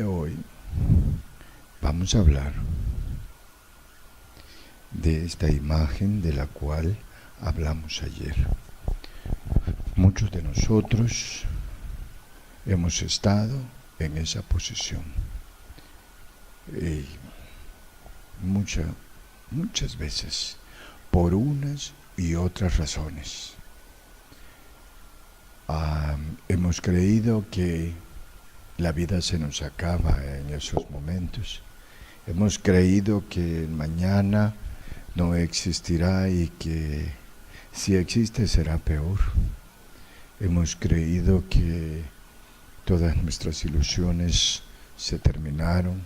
hoy vamos a hablar de esta imagen de la cual hablamos ayer. Muchos de nosotros hemos estado en esa posición. Muchas veces, por unas y otras razones. Hemos creído que la vida se nos acaba en esos momentos. Hemos creído que mañana no existirá y que si existe será peor. Hemos creído que todas nuestras ilusiones se terminaron,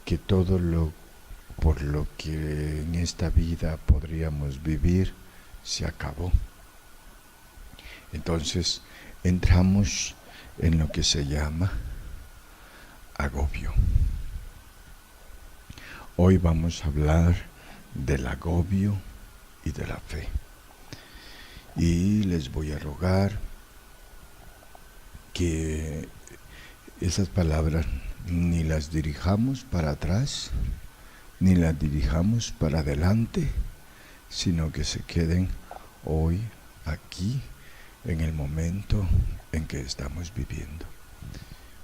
que todo lo por lo que en esta vida podríamos vivir se acabó. Entonces entramos en lo que se llama agobio. Hoy vamos a hablar del agobio y de la fe. Y les voy a rogar que esas palabras ni las dirijamos para atrás, ni las dirijamos para adelante, sino que se queden hoy, aquí, en el momento en que estamos viviendo.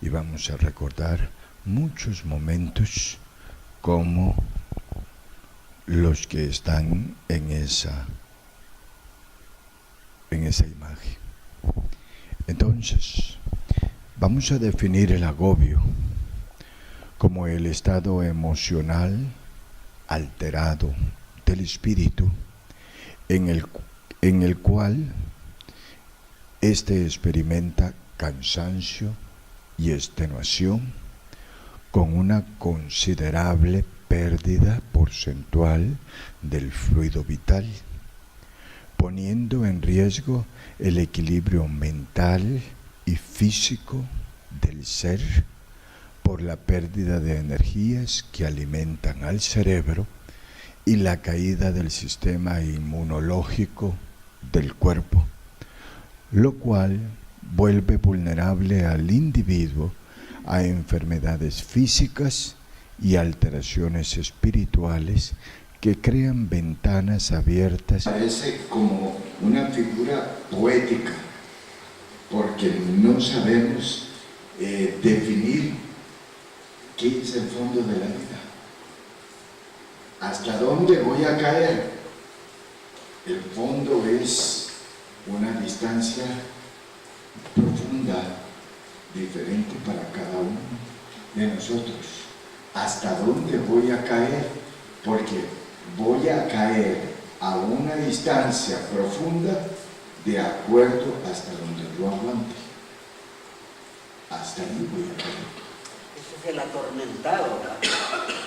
Y vamos a recordar muchos momentos como los que están en esa imagen. Entonces, vamos a definir el agobio como el estado emocional alterado del espíritu en el cual éste experimenta cansancio y extenuación con una considerable pérdida porcentual del fluido vital, poniendo en riesgo el equilibrio mental y físico del ser por la pérdida de energías que alimentan al cerebro y la caída del sistema inmunológico del cuerpo, lo cual vuelve vulnerable al individuo a enfermedades físicas y alteraciones espirituales que crean ventanas abiertas. Parece como una figura poética, porque no sabemos definir qué es el fondo de la vida. ¿Hasta dónde voy a caer? El fondo es una distancia profunda, diferente para cada uno de nosotros. ¿Hasta dónde voy a caer? Porque voy a caer a una distancia profunda de acuerdo hasta donde yo aguante. Hasta ahí voy a caer. Ese es el atormentado, ¿verdad?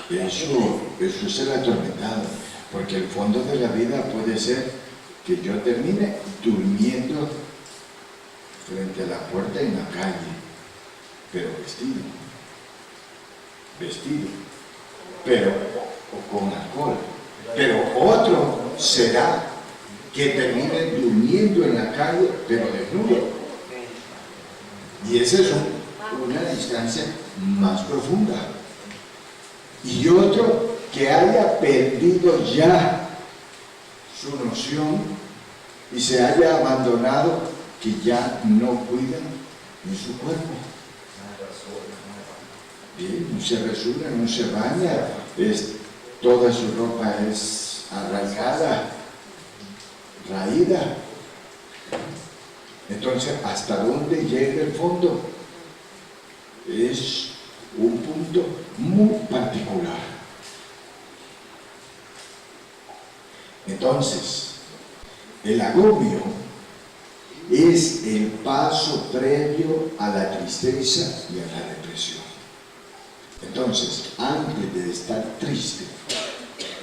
Eso es el atormentado, porque el fondo de la vida puede ser que yo termine durmiendo frente a la puerta en la calle, pero vestido, pero o con alcohol. Pero otro será que termine durmiendo en la calle, pero desnudo. Y esa es una distancia más profunda. Y otro que haya perdido ya su noción y se haya abandonado, que ya no cuida ni su cuerpo. Bien, no se resura, no se baña, toda su ropa es arraigada, raída. Entonces, ¿hasta dónde llega el fondo? Es un punto muy particular. Entonces, el agobio es el paso previo a la tristeza y a la depresión. Entonces, antes de estar triste,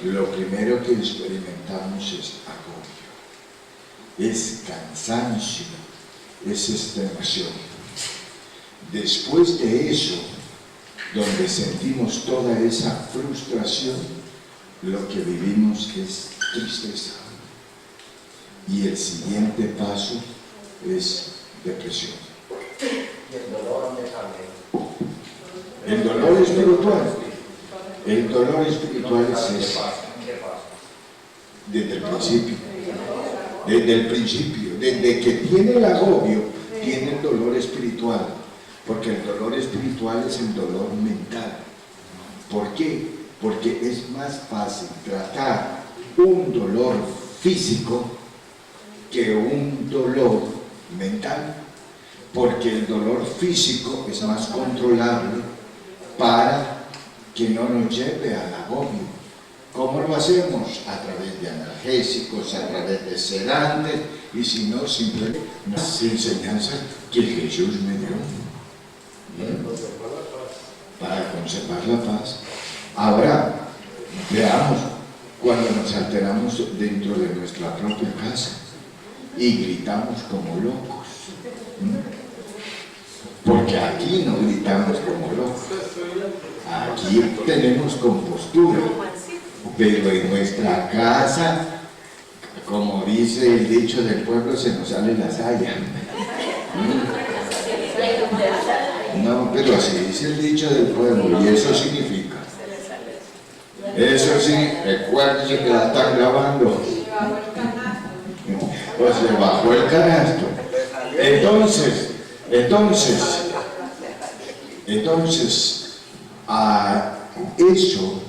lo primero que experimentamos es agobio, es cansancio, es extenuación. Después de eso, donde sentimos toda esa frustración, lo que vivimos es tristeza. Y el siguiente paso es depresión. ¿Y el dolor dónde sale? El dolor espiritual. El dolor espiritual es ese. Desde el principio. Desde el principio. Desde que tiene el agobio, tiene el dolor espiritual. Porque el dolor espiritual es el dolor mental. ¿Por qué? Porque es más fácil tratar un dolor físico que un dolor mental. Porque el dolor físico es más controlable para que no nos lleve al agobio. ¿Cómo lo hacemos? A través de analgésicos, a través de sedantes, y si no, simplemente las enseñanzas que Jesús me dio para conservar la paz. Ahora, veamos, cuando nos alteramos dentro de nuestra propia casa y gritamos como locos. Porque aquí no gritamos como locos, aquí tenemos compostura, pero en nuestra casa, como dice el dicho del pueblo, se nos sale la saya. No, pero así dice el dicho del pueblo, y eso significa, eso sí, recuérdense que la están grabando, pues le bajó el canasto. Entonces, eso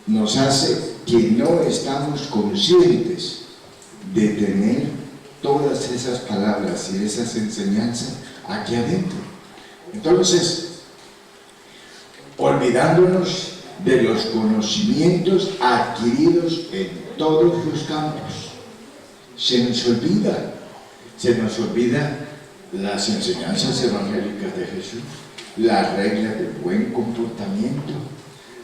nos hace que no estamos conscientes de tener todas esas palabras y esas enseñanzas aquí adentro. Entonces, olvidándonos de los conocimientos adquiridos en todos los campos, se nos olvida las enseñanzas evangélicas de Jesús, las reglas del buen comportamiento,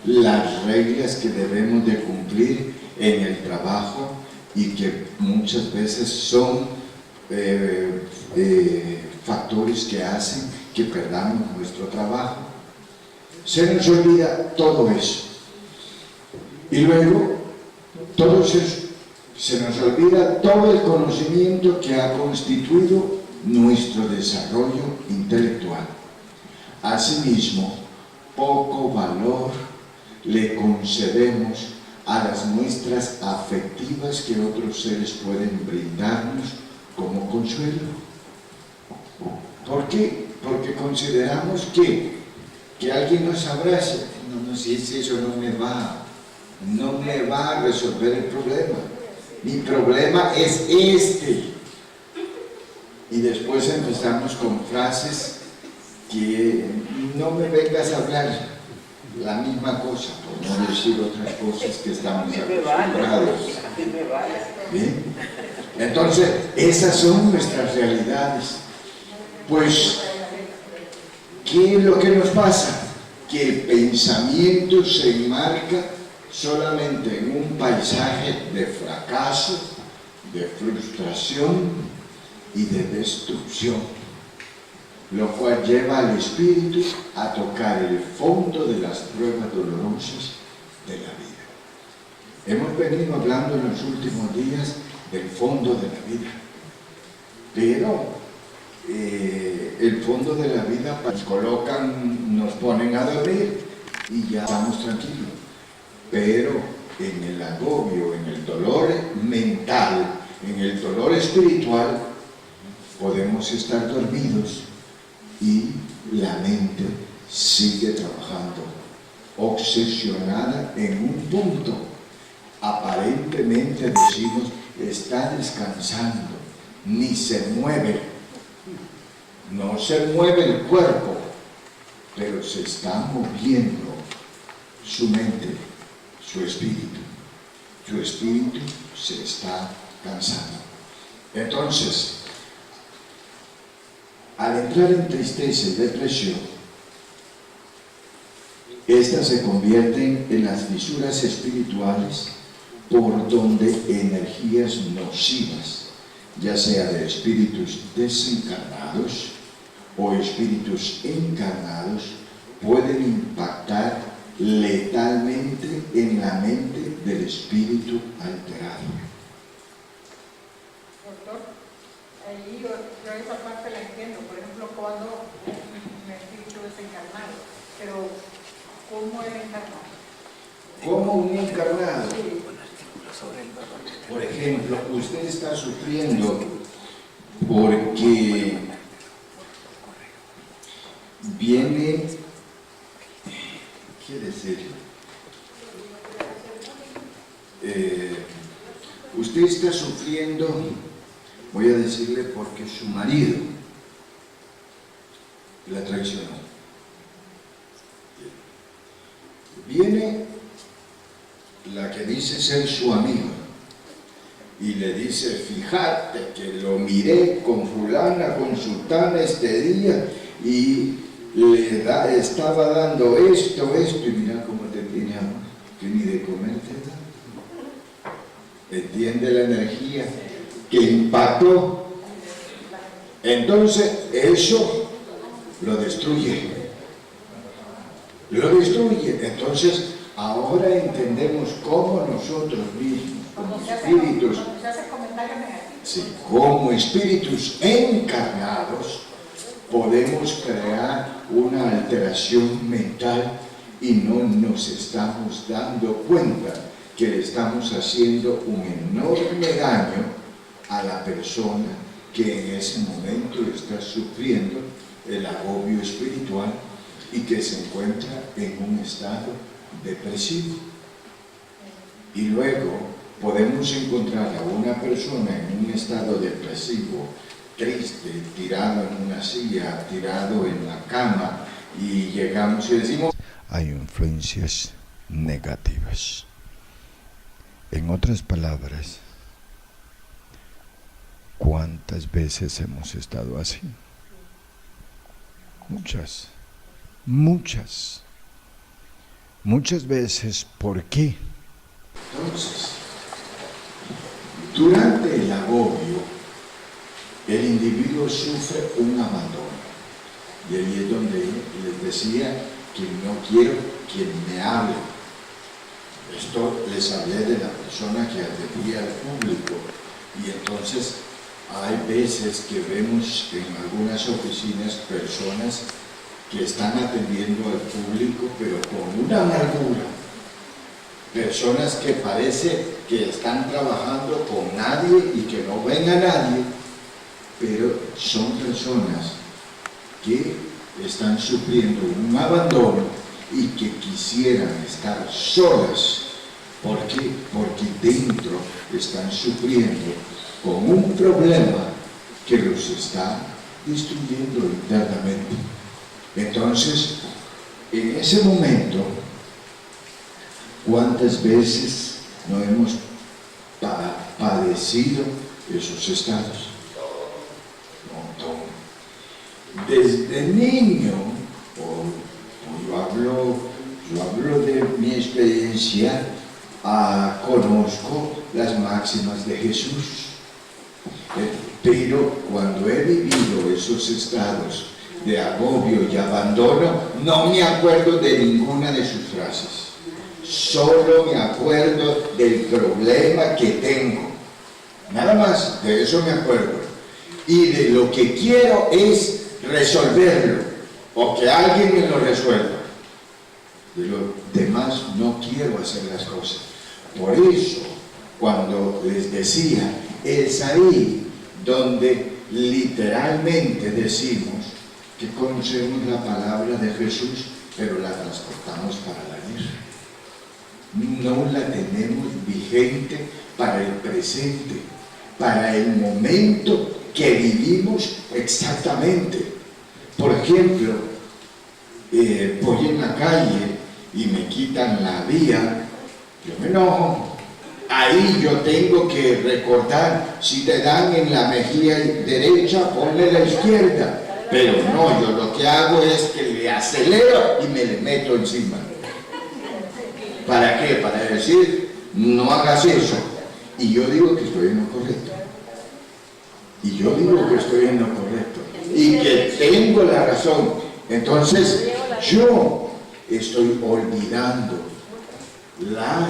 las reglas que debemos de cumplir en el trabajo y que muchas veces son factores que hacen que perdamos nuestro trabajo. Se nos olvida todo eso. Y luego, se nos olvida todo el conocimiento que ha constituido nuestro desarrollo intelectual. Asimismo, poco valor le concedemos a las muestras afectivas que otros seres pueden brindarnos como consuelo. ¿Por qué? Porque consideramos que alguien nos abrace. No, si eso no me va a resolver el problema. Mi problema es este. Y después empezamos con frases que no me vengas a hablar la misma cosa, por no decir otras cosas que estamos acostumbrados. ¿Bien? Entonces, esas son nuestras realidades. Pues, ¿qué es lo que nos pasa? Que el pensamiento se enmarca solamente en un paisaje de fracaso, de frustración y de destrucción, lo cual lleva al espíritu a tocar el fondo de las pruebas dolorosas de la vida. Hemos venido hablando en los últimos días del fondo de la vida, pero el fondo de la vida nos ponen a dormir y ya estamos tranquilos, pero en el agobio, en el dolor mental, en el dolor espiritual, podemos estar dormidos y la mente sigue trabajando, obsesionada en un punto. Aparentemente decimos, está descansando, ni se mueve, no se mueve el cuerpo, pero se está moviendo su mente, su espíritu. Su espíritu se está cansando. Entonces, al entrar en tristeza y depresión, estas se convierten en las fisuras espirituales por donde energías nocivas, ya sea de espíritus desencarnados o espíritus encarnados, pueden impactar letalmente en la mente del espíritu alterado. Doctor, ahí yo esa parte la entiendo. Por ejemplo, cuando un espíritu desencarnado pero ¿cómo es encarnado? Como un encarnado. Por ejemplo, usted está sufriendo porque viene, ¿qué decir? Usted está sufriendo, voy a decirle, porque su marido la traicionó. Viene la que dice ser su amiga y le dice, fíjate que lo miré con fulana, con sultana este día y estaba dando esto, y mira cómo te tiene amor, que ni de comer te da. ¿Entiende la energía que impactó? Entonces eso lo destruye. Lo destruye. Entonces ahora entendemos cómo nosotros mismos, como espíritus, sí, como espíritus encarnados, podemos crear una alteración mental y no nos estamos dando cuenta que le estamos haciendo un enorme daño a la persona que en ese momento está sufriendo el agobio espiritual y que se encuentra en un estado depresivo. Y luego podemos encontrar a una persona en un estado depresivo, triste, tirado en una silla, tirado en la cama, y llegamos y decimos: hay influencias negativas. En otras palabras, ¿cuántas veces hemos estado así? Muchas, muchas, muchas veces. ¿Por qué? Entonces, durante el agobio, el individuo sufre un abandono. Y ahí es donde les decía que no quiero quien me hable. Esto les hablé de la persona que atendía al público. Y entonces hay veces que vemos en algunas oficinas personas que están atendiendo al público, pero con una amargura. Personas que parece que están trabajando con nadie y que no ven a nadie, pero son personas que están sufriendo un abandono y que quisieran estar solas. ¿Por qué? Porque dentro están sufriendo con un problema que los está destruyendo internamente. Entonces, en ese momento, ¿cuántas veces no hemos padecido esos estados? Un montón. Desde niño, yo hablo de mi experiencia, conozco las máximas de Jesús. Pero cuando he vivido esos estados de agobio y abandono, no me acuerdo de ninguna de sus frases. Solo me acuerdo del problema que tengo. Nada más, de eso me acuerdo. Y de lo que quiero es resolverlo, o que alguien me lo resuelva. De lo demás no quiero hacer las cosas. Por eso, cuando les decía, es ahí donde literalmente decimos que conocemos la palabra de Jesús, pero la transportamos para la guerra. No la tenemos vigente para el presente, para el momento que vivimos exactamente. Por ejemplo, voy en la calle y me quitan la vía, yo me enojo. Ahí yo tengo que recordar, si te dan en la mejilla derecha, ponle la izquierda. Pero no, yo lo que hago es que le acelero y me le meto encima. ¿Para qué? Para decir, no hagas eso. Y yo digo que estoy en lo correcto. Y yo digo que estoy en lo correcto. Y que tengo la razón. Entonces, yo estoy olvidando la